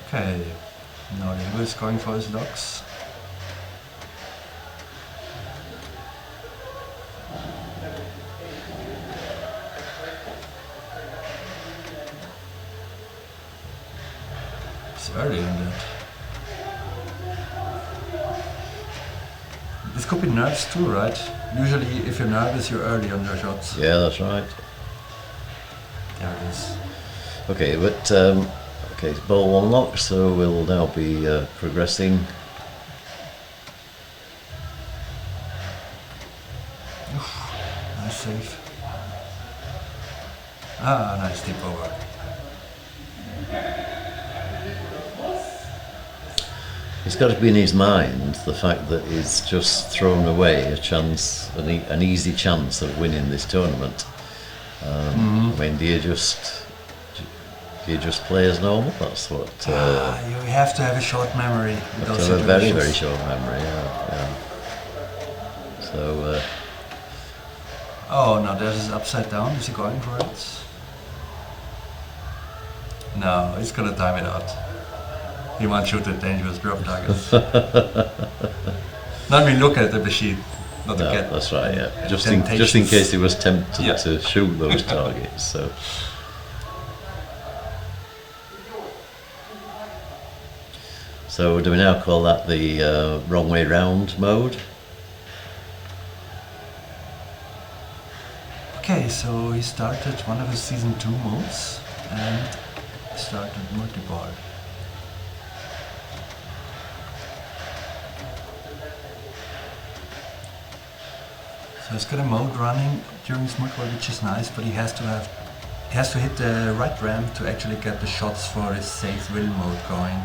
S2: Okay, now Leo is going for his locks. It's early in that. This could be nerves too, right? Usually if you're nervous, you're early on your shots.
S1: Yeah, that's right.
S2: There it is.
S1: Okay, but okay, ball 1 lock, so we'll now be progressing.
S2: Nice save. Ah, nice tip over.
S1: It's got to be in his mind the fact that he's just thrown away a chance, an easy chance of winning this tournament. I mean, do you just play as normal? That's what.
S2: You have to have a short memory.
S1: You have to have a very, very short memory. Yeah. So.
S2: Oh no, that is upside down. Is he going for it? No, he's gonna time it out. He wants to shoot the dangerous drop targets. Not even look at the machine. Not to
S1: No,
S2: get
S1: that's right. Yeah, just in
S2: temptations.
S1: case he was tempted
S2: Yeah.
S1: to shoot those targets. So do we now call that the wrong way round mode?
S2: Okay, so he started one of his season 2 modes and started multi-ball. So he's got a mode running during his multi-ball, which is nice, but he has to hit the right ramp to actually get the shots for his safe will mode going.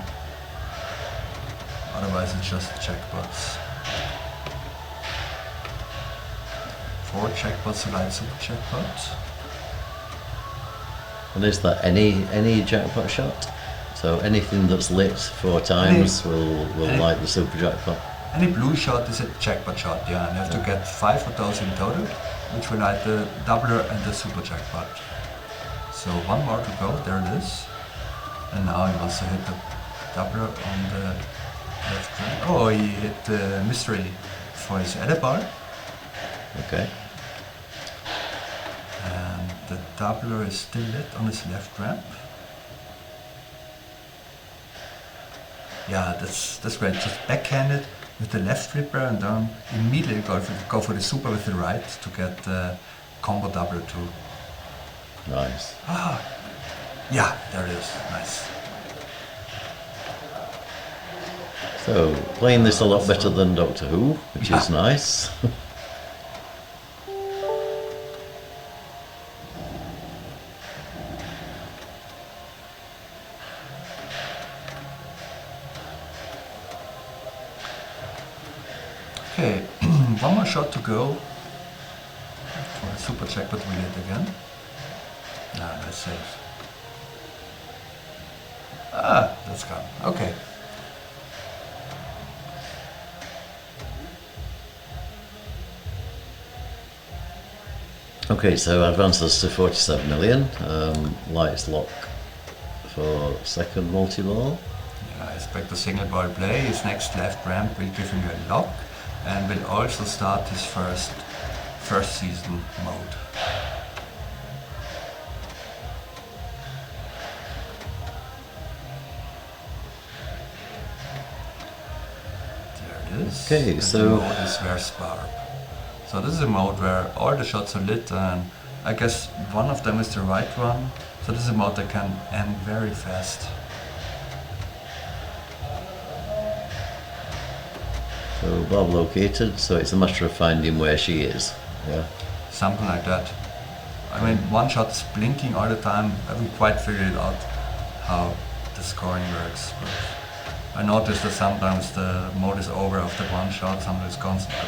S2: Otherwise it's just jackpots. 4 jackpots to light super jackpot.
S1: And is that any jackpot shot? So anything that's lit 4 times will light the super jackpot?
S2: Any blue shot is a jackpot shot, yeah, and you have to get 5 of those in total, which will light the doubler and the super jackpot. So 1 more to go, there it is. And now he wants to hit the doubler on the left ramp. Oh, he hit the mystery for his edit bar.
S1: Okay.
S2: And the doubler is still lit on his left ramp. Yeah, that's great. Just backhand it with the left ripper and then immediately go for the super with the right to get the combo doubler too.
S1: Nice.
S2: Ah, yeah, there it is. Nice.
S1: So playing this a lot better than Doctor Who, which is nice.
S2: Okay, 1 more shot to go for the super jackpot we hit again. Ah, that's safe. Ah, that's gone. Okay.
S1: Okay, so advances to 47 million. Lights lock for second multi-ball.
S2: Yeah, I expect the single ball play. His next left ramp will give him a lock and will also start his first season mode. There it is.
S1: Okay,
S2: and
S1: so
S2: the mode is very spark. So this is a mode where all the shots are lit, and I guess one of them is the right one. So this is a mode that can end very fast.
S1: So Bob located, so it's a matter of finding where she is. Yeah.
S2: Something like that. I mean, one shot is blinking all the time. I haven't quite figured out how the scoring works. But I noticed that sometimes the mode is over after one shot, sometimes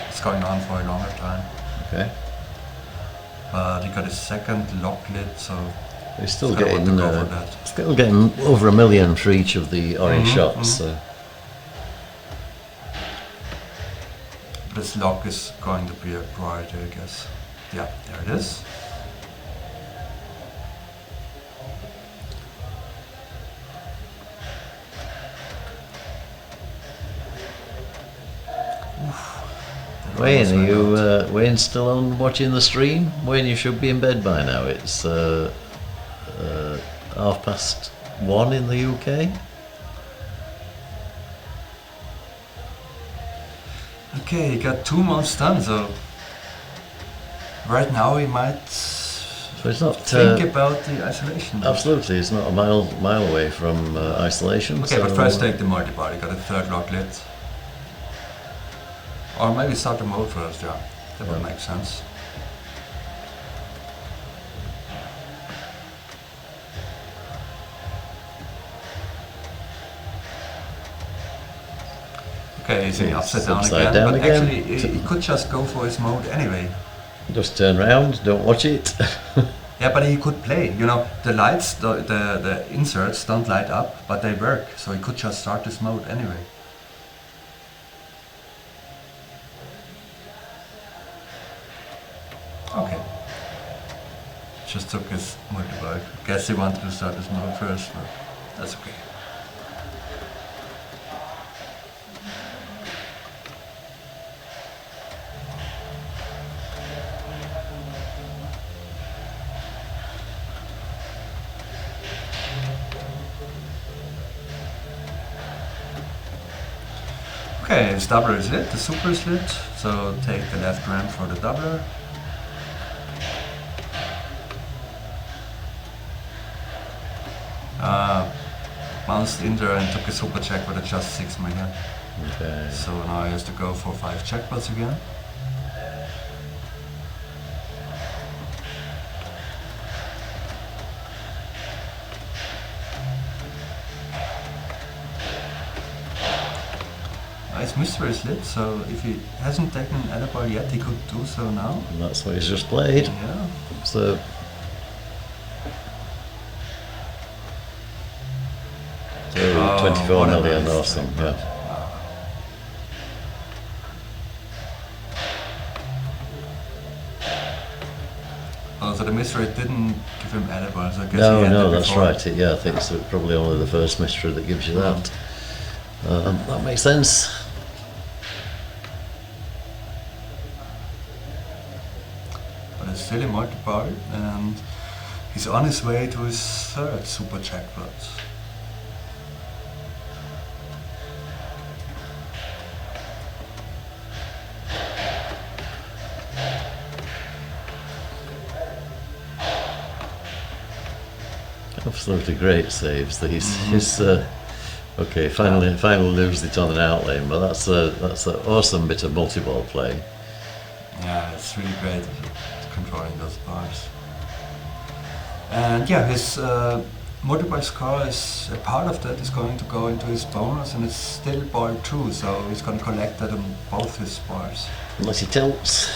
S2: it's going on for a longer time.
S1: Okay.
S2: But he got his second lock lit, so
S1: We're still
S2: he's gonna want to
S1: getting
S2: go for that.
S1: still getting over 1 million for each of the orange shots. So.
S2: This lock is going to be a priority, I guess. Yeah, there it is.
S1: Wayne, are you Wayne still on watching the stream? Wayne, you should be in bed by now. It's 1:30 in the UK.
S2: Okay, he got 2 months done, so right now he might
S1: So it's not
S2: think about the isolation.
S1: absolutely. It's not a mile away from isolation.
S2: Okay,
S1: so
S2: but first take the multi-bar. He got a third lock lit. Or maybe start the mode first, yeah. That would make sense. Okay, he's in upside down again, but actually he could just go for his mode anyway.
S1: Just turn around, don't watch it.
S2: Yeah, but he could play. You know, the lights, the inserts don't light up, but they work. So he could just start this mode anyway. Okay. Just took his multi-bike. Guess he wanted to start his mode first, but that's okay. Okay, his doubler is lit, the super is lit, so take the left ramp for the doubler. Bounced in there and took a super check with a just 6 million.
S1: Okay.
S2: So now he has to go for 5 checkpots again. His mystery is lit, so if he hasn't taken an edit ball yet, he could do so now.
S1: And that's what he's just played.
S2: Yeah.
S1: So. So 24 million
S2: nice
S1: awesome, yeah.
S2: Oh, so the mystery didn't give him edit balls, I guess.
S1: No, that's right. Yeah, I think it's probably only the first mystery that gives you that. That makes sense.
S2: But it's still a multi-bar, and he's on his way to his 3rd super jackpot.
S1: Absolutely great saves. He's okay. Finally loses it on an outlane, but that's an awesome bit of multi-ball play.
S2: Yeah, it's really great controlling those bars. And yeah, his multi-ball score is a part of that is going to go into his bonus, and it's still ball 2, so he's going to collect that on both his bars.
S1: Unless he tilts.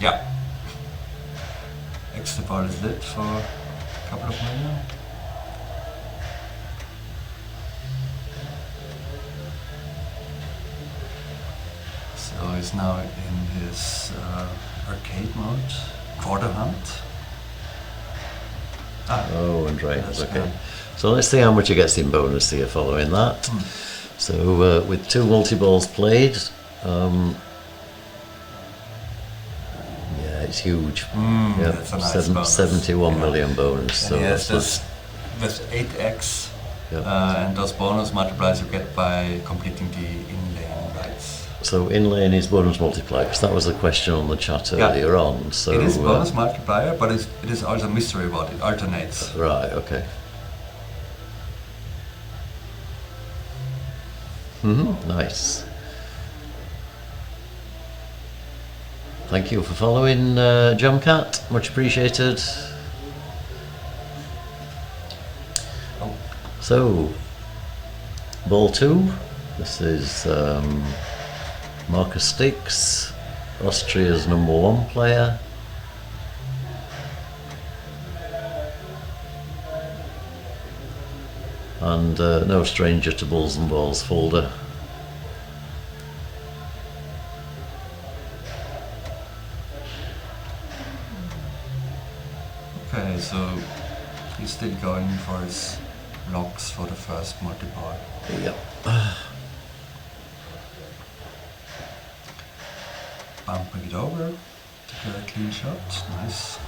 S2: Yeah. Extra ball is lit for a couple of million. So he's now in his arcade mode, quarter hunt.
S1: Oh, and right,
S2: That's
S1: okay.
S2: good.
S1: So let's see how much he gets in bonus here following that. So with 2 multi-balls played, yeah, it's huge. Yeah,
S2: That's a nice bonus.
S1: 71 million bonus.
S2: And
S1: So
S2: yes,
S1: that's
S2: this 8x,
S1: yeah.
S2: and those bonus multipliers you get by completing the in-lane rights.
S1: So in-lane is bonus multiplier, because that was the question on the chat earlier on. So
S2: it is bonus multiplier, but it is also mystery about it. Alternates.
S1: Right. Okay. Nice. Thank you for following, Jamcat. Much appreciated. So, ball 2. This is Markus Stix, Austria's #1 player. And no stranger to Bulls and Balls, Fulda.
S2: Okay, so he's still going for his locks for the first multi-ball.
S1: Yep.
S2: Bumping it over to get a clean shot. Nice.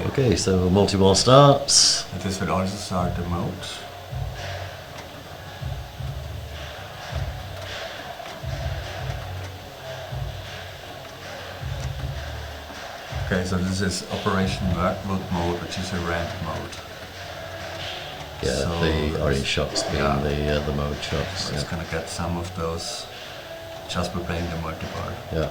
S1: Okay, so multi-ball starts.
S2: And this will also start the mode. Okay, so this is Operation Workload mode, which is a ramp mode.
S1: Yeah,
S2: So
S1: the orange shots being the mode shots.
S2: So it's gonna get some of those just by playing the multi-ball.
S1: Yeah.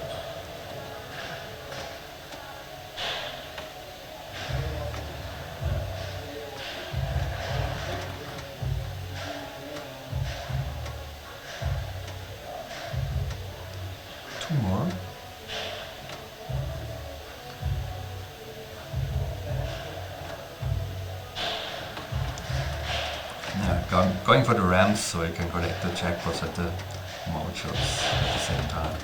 S2: Two more. Yeah, going for the ramps so you can collect the jackpots at the mode shots at the same time.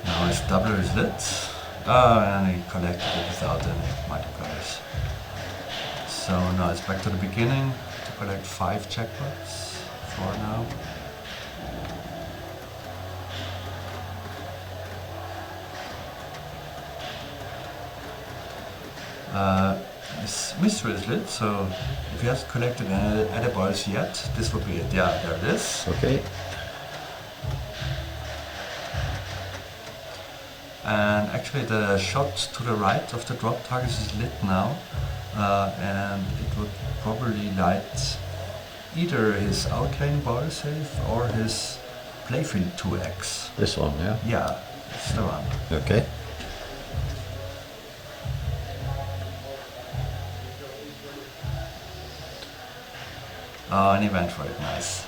S2: Now his doubler is lit. And he collected it without any multipliers. So now it's back to the beginning to collect 5 jackpots. 4 now. This mystery is lit, so if you haven't collected any other balls yet, this would be it. Yeah, there it is.
S1: Okay.
S2: And actually the shot to the right of the drop target is lit now, and it would probably light either his outlane ball safe or his playfield 2x.
S1: This one, yeah?
S2: Yeah, it's the one.
S1: Okay.
S2: Oh, and he went for it, nice.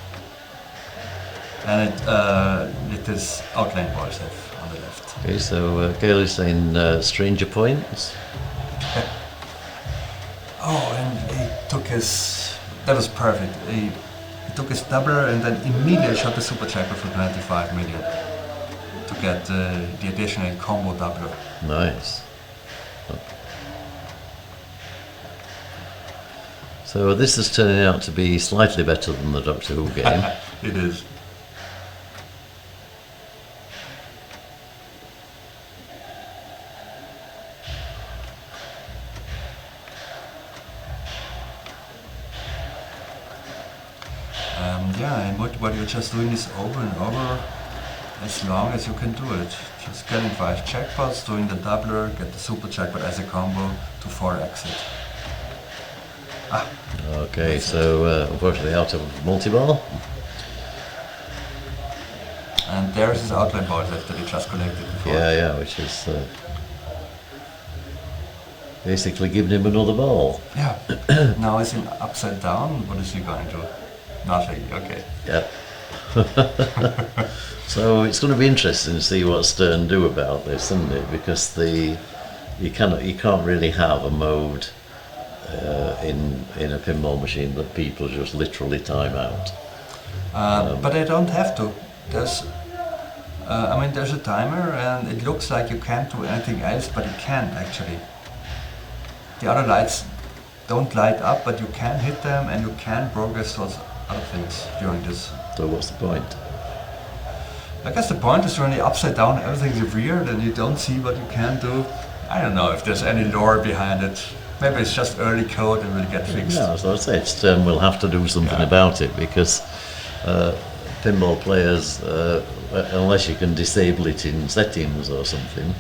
S2: And it is outline ball safe on the left.
S1: Okay, so Gail is saying stranger points.
S2: Oh, and he took his... That was perfect. He took his doubler and then immediately shot the super checker for 25 million to get the additional combo doubler.
S1: Nice. So this is turning out to be slightly better than the Doctor Who game.
S2: It is. Yeah, and what you're just doing is over and over as long as you can do it. Just getting 5 jackpots, doing the doubler, get the super jackpot as a combo to 4x it.
S1: Okay, so unfortunately out of multi-ball.
S2: And there's his outline ball that he just collected before.
S1: Yeah, which is basically giving him another ball.
S2: Yeah. Now he's in upside down. What is he going to do? Nothing. Okay.
S1: Yep. So it's going to be interesting to see what Stern do about this, isn't it? Because you can't really have a mode in a pinball machine that people just literally time out.
S2: But they don't have to. There's a timer, and it looks like you can't do anything else, but you can actually. The other lights don't light up, but you can hit them, and you can progress towards other things during this.
S1: So what's the point?
S2: I guess the point is when you're upside down, everything's weird, and you don't see what you can do. I don't know if there's any lore behind it. Maybe it's just early code and will get fixed.
S1: Yeah, as I said, Stern will have to do something about it, because pinball players, unless you can disable it in settings or something,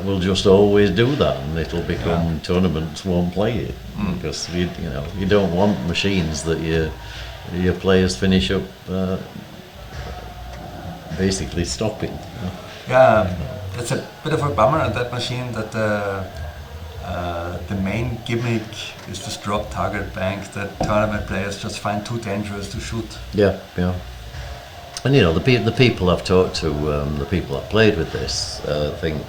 S1: will just always do that, and it'll become tournaments won't play it, because you don't want machines that your players finish up basically stopping.
S2: Yeah, it's a bit of a bummer on that machine that the main gimmick is this drop target bank that tournament players just find too dangerous to shoot.
S1: Yeah. And the people I've talked to, the people I've played with this, think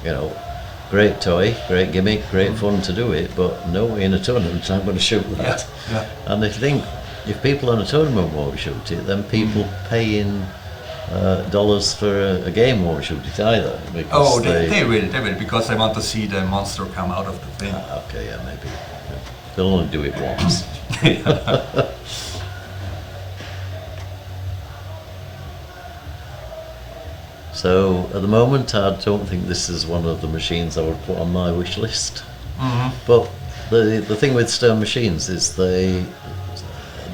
S1: great toy, great gimmick, great fun to do it, but no, in a tournament I'm going to shoot that.
S2: Yeah.
S1: And they think if people in a tournament won't shoot it, then people paying dollars for a game won't shoot it either.
S2: Oh, they will, because they want to see the monster come out of the thing.
S1: Okay, yeah, maybe. They'll only do it once. So at the moment, I don't think this is one of the machines I would put on my wish list. But the thing with Stern machines is they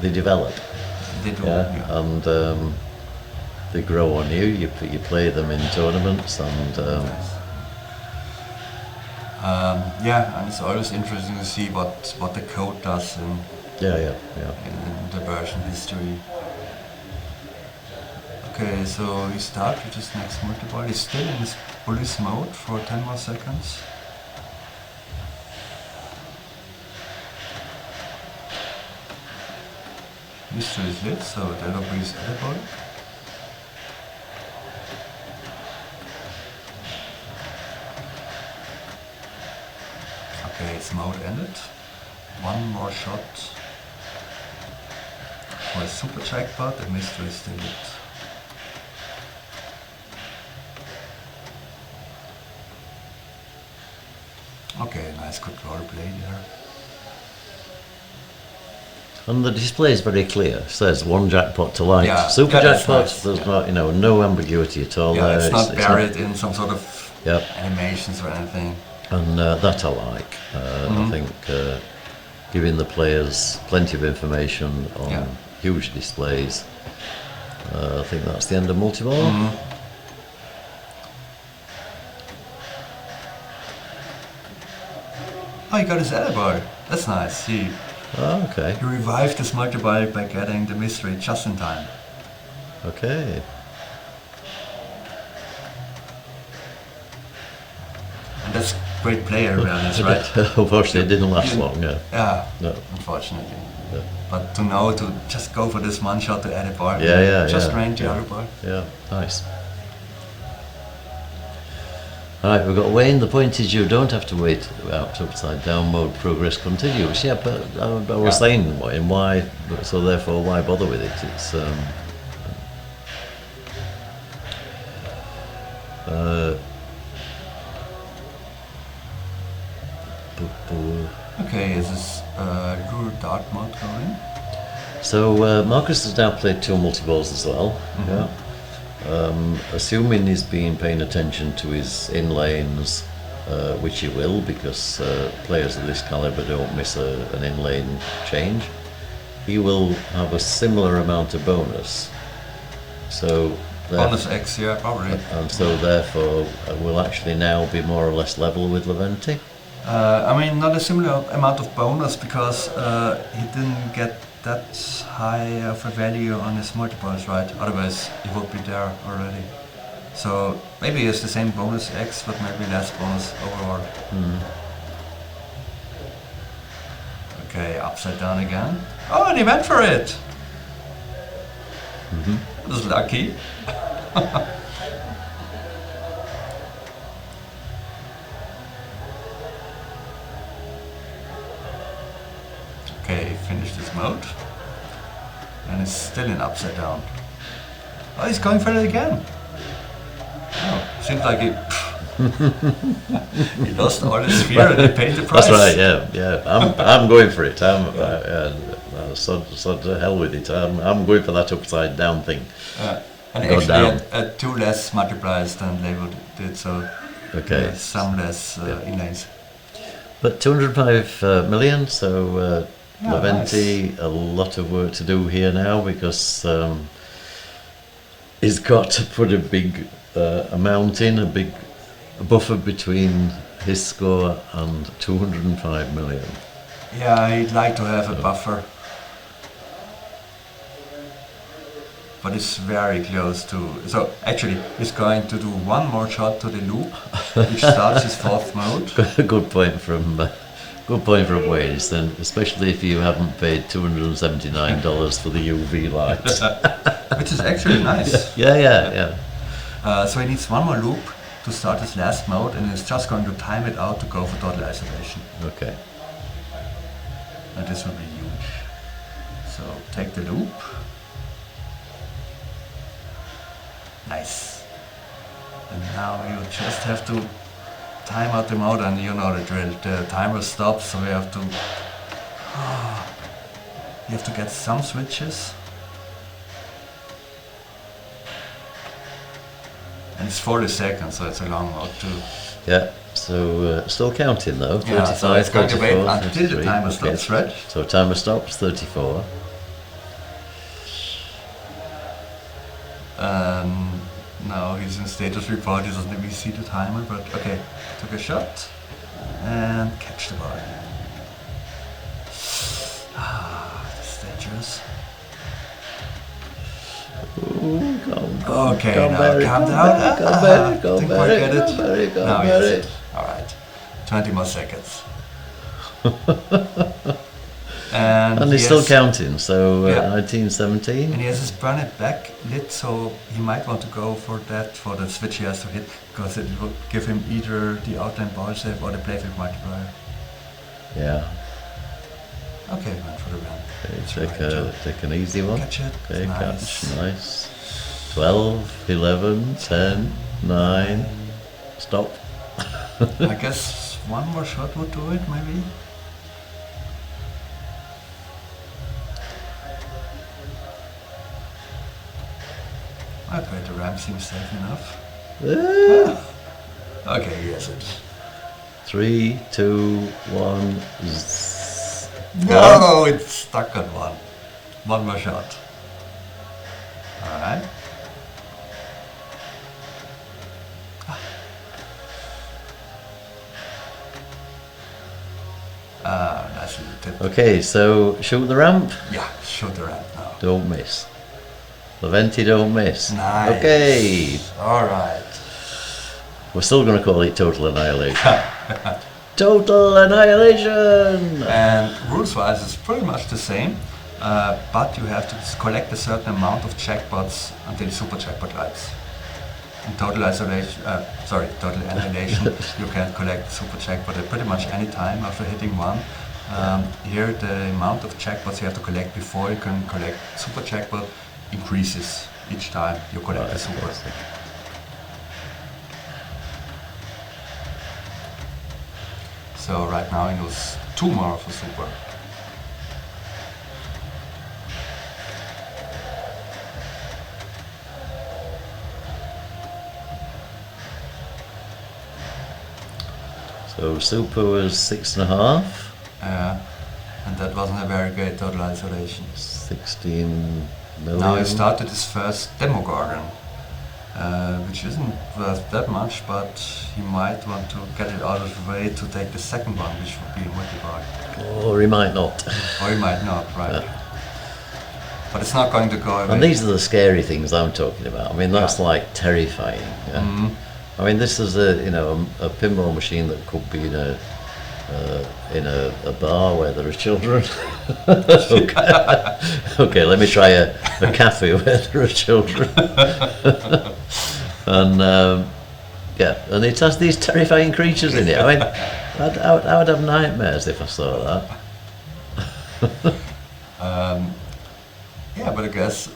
S1: develop.
S2: They do,
S1: and they grow on you. You play them in tournaments, and
S2: and it's always interesting to see what the code does in the version history. Okay, so we start with this next multi-ball. He's still in this police mode for 10 more seconds. Mystery is lit, so that'll be his other ball. Okay, it's mode ended. One more shot for a super jackpot. The mystery is still lit. Okay, nice control play there.
S1: And the display is very clear. It says one jackpot to light.
S2: Yeah,
S1: Super
S2: that's
S1: jackpots,
S2: nice.
S1: there's not, no ambiguity at all.
S2: Yeah,
S1: there.
S2: it's not buried in some sort of
S1: Yep.
S2: animations or anything.
S1: And that I like. I think giving the players plenty of information on huge displays. I think that's the end of multi-ball.
S2: Oh, he got his edible. That's nice. He
S1: Okay.
S2: revived his multi-ball by getting the mystery just in time.
S1: Okay.
S2: And that's great player awareness, right?
S1: Unfortunately, it didn't last long. Yeah.
S2: Yeah,
S1: No.
S2: unfortunately.
S1: Yeah.
S2: But to know to just go for this one shot to edit bar, just range the other bar.
S1: Yeah. Nice. Alright, we've got Wayne. The point is you don't have to wait out upside down mode, progress continues. Yeah, but I was saying, Wayne, why, so therefore why bother with it? It's
S2: Okay, is this Lure Dart mode going?
S1: So Markus has now played 2 multi-balls as well. Yeah. Assuming he's been paying attention to his in-lanes, which he will, because players of this caliber don't miss an in-lane change, he will have a similar amount of bonus. So
S2: Bonus X, yeah, probably.
S1: and so therefore will actually now be more or less level with Levente.
S2: I mean, not a similar amount of bonus because he didn't get that high of a value on his multiples, right? Otherwise, he would be there already. So maybe it's the same bonus X, but maybe less bonus overall. Okay, upside down again. Oh, and he went for it! That was lucky. Okay, finished this mode. And it's still in upside down. Oh, he's going for it again. Oh, seems like he he lost all his fear and he paid the price.
S1: That's right, yeah. I'm going for it. So to hell with it. I'm going for that upside down thing.
S2: And
S1: Go
S2: actually
S1: down.
S2: had 2 less multipliers than Label did, so
S1: Okay.
S2: some less inlays.
S1: But 205 million, so Levente,
S2: nice.
S1: a lot of work to do here now because he's got to put a big amount in, a big buffer between his score and 205 million.
S2: Yeah, he'd like to have a buffer. But it's very close to... So actually, he's going to do 1 more shot to the loop, which starts his 4th mode.
S1: Good point from Wayne, then, especially if you haven't paid $279 for the UV light.
S2: Which is actually nice.
S1: Yeah.
S2: So he needs 1 more loop to start his last mode, and he's just going to time it out to go for total isolation.
S1: Okay.
S2: And this will be huge. So take the loop. Nice. And now you just have to time out the mode, and you know the drill. The timer stops, so we have to... You have to get some switches. And it's 40 seconds, so it's a long mode too.
S1: Yeah, so still counting though. 35,
S2: Yeah, so it's going to wait
S1: 34,
S2: until the
S1: 33.
S2: timer stops, right?
S1: So timer stops, 34.
S2: Now he's in status report, he doesn't even see the timer, but okay. Took a shot and catch the ball. That's dangerous.
S1: Ooh,
S2: Okay, now calm down. Didn't quite get it. Now he has it. Alright. 20 more seconds.
S1: And he's still counting, so 1917.
S2: And he has his burn it back lit, so he might want to go for that, for the switch he has to hit, because it will give him either the outline ball save or the playfield multiplier.
S1: Yeah.
S2: Okay, went for the run.
S1: Okay, take an easy one.
S2: Catch it.
S1: Okay,
S2: Nice.
S1: catch, nice. 12, 11, 10, 9, stop.
S2: I guess 1 more shot would do it, maybe? Okay, the ramp seems safe enough. Okay, yes it.
S1: 3, 2, 1.
S2: No, it's stuck on one. One more shot. Alright. Nice little tip.
S1: Okay, so shoot the ramp.
S2: Yeah, shoot the ramp now.
S1: Don't miss. Levente, don't miss.
S2: Nice.
S1: Okay.
S2: Alright.
S1: We're still going to call it total annihilation. Total annihilation!
S2: And rules-wise, it's pretty much the same, but you have to collect a certain amount of jackpots until super jackpot lights. In total annihilation, you can collect super jackpot at pretty much any time after hitting one. Here, the amount of jackpots you have to collect before you can collect super jackpot increases each time you collect a super. So right now he knows 2 more of a super.
S1: So super was 6.5.
S2: And that wasn't a very great total isolation.
S1: 16 million.
S2: Now he started his first demo garden, which isn't worth that much, but he might want to get it out of the way to take the second one, which would be a multi-bar.
S1: Or he might not.
S2: Or he might not, right. Yeah. But it's not going to go away.
S1: And these are the scary things I'm talking about. I mean, that's like terrifying. Yeah? Mm-hmm. I mean, this is a pinball machine that could be in a bar where there are children. Okay, let me try a cafe where there are children. And and it has these terrifying creatures in it. I mean, I would have nightmares if I saw that.
S2: Yeah, but I guess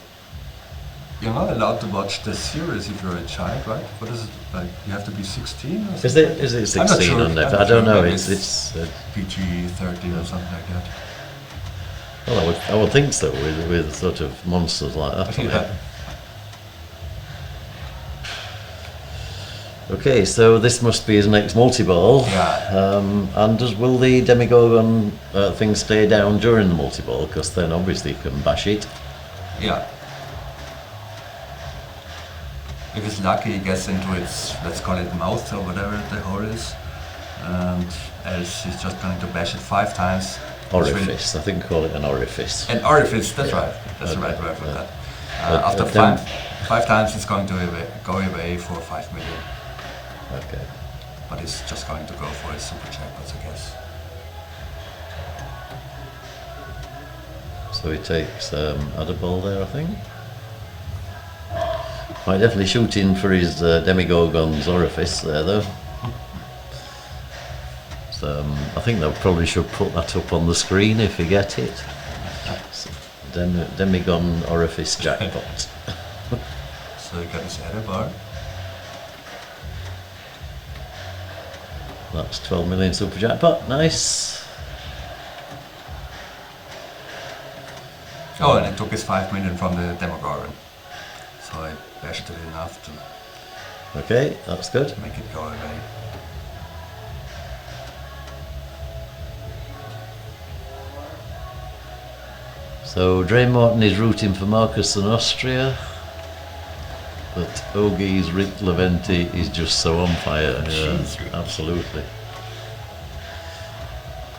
S2: you're not allowed to watch the series if you're a child, right? What is it like? You have to be 16 or something?
S1: Is it 16 on Netflix? I don't know. It's
S2: PG-13 or something like that.
S1: Well, I would think so with sort of monsters like that.
S2: Yeah.
S1: Okay, so this must be his next multi-ball.
S2: Yeah.
S1: And will the Demigorgon thing stay down during the multi-ball? Because then obviously you can bash it.
S2: Yeah. If he's lucky, he gets into its, let's call it mouth or whatever the hole is. And else he's just going to bash it 5 times.
S1: Orifice, I think call it an orifice.
S2: An orifice, that's right. That's the right word for that. After 5 times it's going to go away for 5 million.
S1: Okay.
S2: But he's just going to go for his super jackpots, I guess.
S1: So he takes Adaball there, I think. Might definitely shoot in for his Demigorgon's orifice there, though. So, I think they probably should put that up on the screen if you get it. So, Demigon orifice jackpot.
S2: So he got his error bar.
S1: That's 12 million super jackpot, nice.
S2: Oh, and it took his 5 million from the Demogorgon. So I bashed it enough to...
S1: Okay, that's good.
S2: Make it go away.
S1: So Drain Morton is rooting for Markus in Austria, but Ogie's Rick Levente is just so on fire. Yeah, absolutely.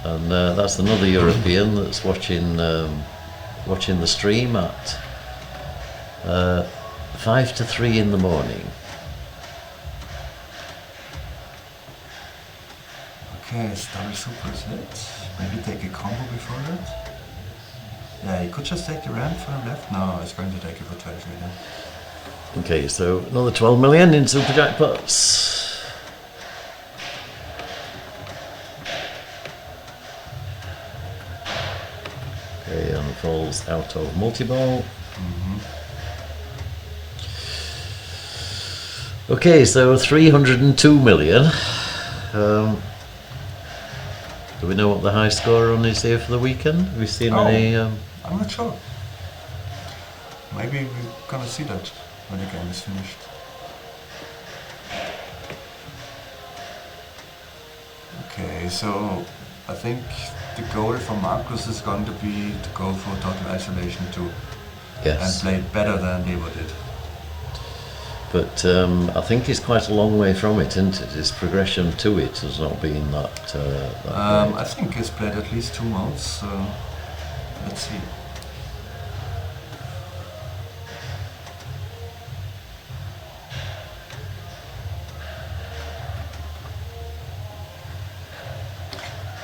S1: And that's another European that's watching the stream at 5 to 3 in the morning.
S2: Okay, Star Super is it. Maybe take a combo before that. Yeah, you could just take the ramp from left. No, it's going to take it for 12 million.
S1: Okay, so another 12 million in super jackpots. Okay, and falls out of multi-ball. Okay, so 302 million. Do we know what the high score on is here for the weekend? Have we seen any?
S2: I'm not sure. Maybe we're gonna see that when the game is finished. so I think the goal for Markus is going to be to go for total isolation too.
S1: Yes.
S2: And play better than Levo did.
S1: But I think he's quite a long way from it, isn't it? His progression to it has not been that great.
S2: I think he's played at least 2 modes, so let's see.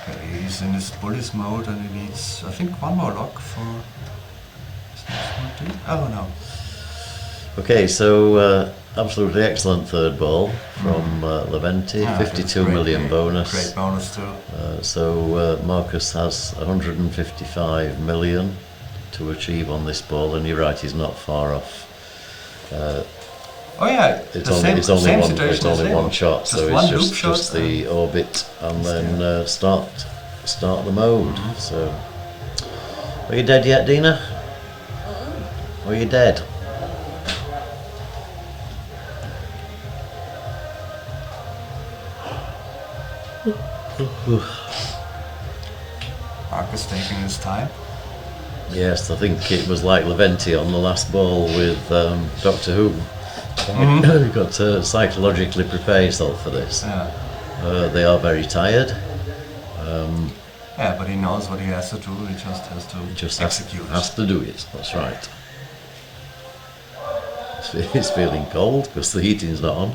S2: Okay, he's in his bullies mode and he needs, I think, 1 more lock for his next one. Oh no.
S1: Okay, so absolutely excellent third ball from Levente, 52 million bonus.
S2: Great bonus too.
S1: So Markus has 155 million to achieve on this ball, and you're right, he's not far off.
S2: Oh yeah,
S1: it's only one shot,
S2: just
S1: so
S2: one
S1: it's
S2: loop shot
S1: just the orbit and then start the mode. So, are you dead yet, Dina? Are you dead?
S2: Markus taking his time.
S1: Yes, I think it was like Levente on the last ball with Doctor Who. You've got to psychologically prepare yourself for this.
S2: Yeah.
S1: They are very tired.
S2: Yeah, but he knows what he has to do. He just has to execute.
S1: Has to do it. That's right. He's feeling cold because the heating's not on.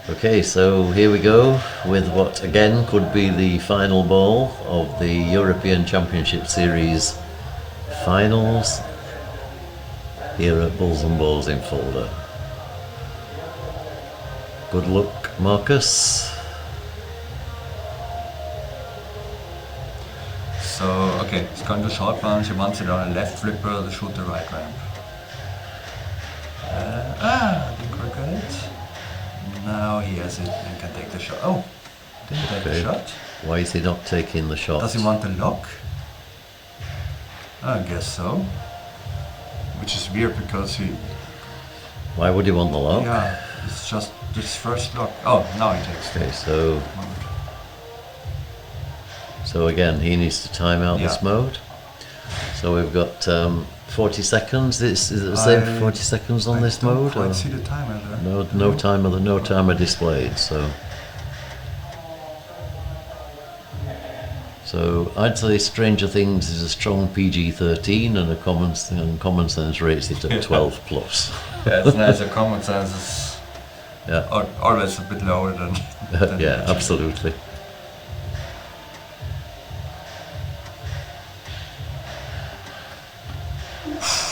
S1: Okay, so here we go with what again could be the final ball of the European Championship Series finals here at Bulls and Balls in Fulda. Good luck, Markus.
S2: So, okay, he's going to short bounce, he wants it on a left flipper to shoot the right ramp. Didn't quite get it. Now he has it and can take the shot. Oh, didn't take the shot.
S1: Why is he not taking the shot?
S2: Does he want the lock? I guess so. Which is weird because he...
S1: Why would he want the lock?
S2: Yeah, it's just this first lock. Oh, now he takes
S1: Okay, so again, he needs to time out this mode. So we've got 40 seconds. Is it the same for 40 seconds on this mode?
S2: I don't quite see the timer there.
S1: No timer displayed. So I'd say Stranger Things is a strong PG-13 and Common Sense rates it at 12 plus.
S2: Yeah, it's nice. Common Sense is always a bit lower than
S1: yeah, absolutely.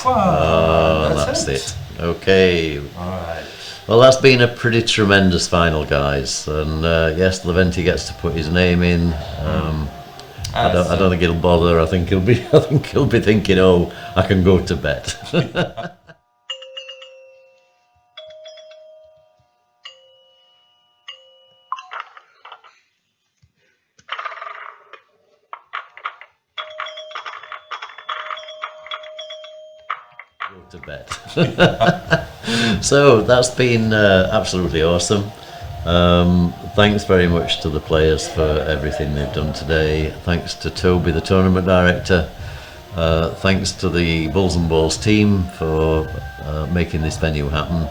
S1: That's it. Okay.
S2: Alright.
S1: Well, that's been a pretty tremendous final, guys. And yes, Levente gets to put his name in. I don't think he'll bother. I think he'll be thinking, oh, I can go to bed. To bed. So that's been absolutely awesome. Thanks very much to the players for everything they've done today. Thanks to Toby, the tournament director. Thanks to the Bulls and Balls team for making this venue happen.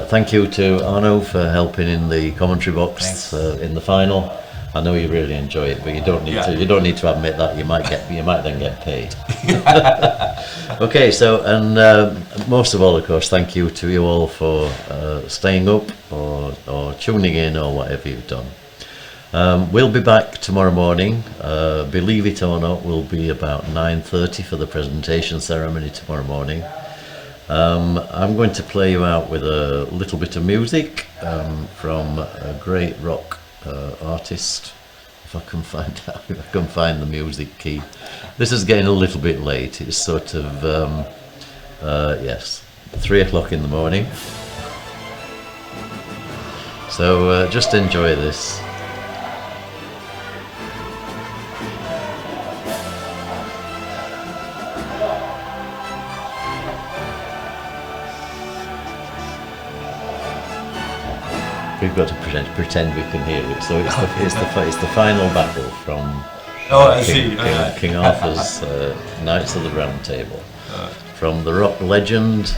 S1: Thank you to Arno for helping in the commentary box in the final. I know you really enjoy it, but you don't need to. You don't need to admit that. You might then get paid. Okay, so and most of all, of course, thank you to you all for staying up or tuning in or whatever you've done. We'll be back tomorrow morning. Believe it or not, we'll be about 9:30 for the presentation ceremony tomorrow morning. I'm going to play you out with a little bit of music from a great rock artist. If I can find the music key. This is getting a little bit late. It's sort of yes, 3 o'clock in the morning. So just enjoy this. We've got to pretend we can hear it. So it's the final battle from King Arthur's Knights of the Round Table, from the rock legend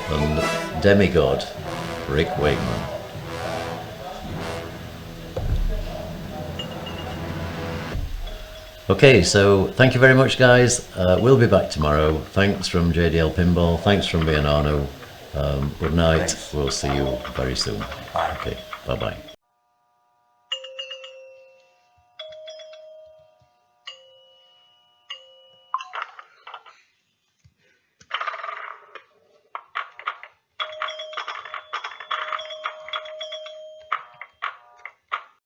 S1: and demigod Rick Wakeman. Okay, so thank you very much, guys. We'll be back tomorrow. Thanks from JDL Pinball. Thanks from me and Arno. Good night. Thanks. We'll see you very soon.
S2: Bye.
S1: Okay, bye-bye.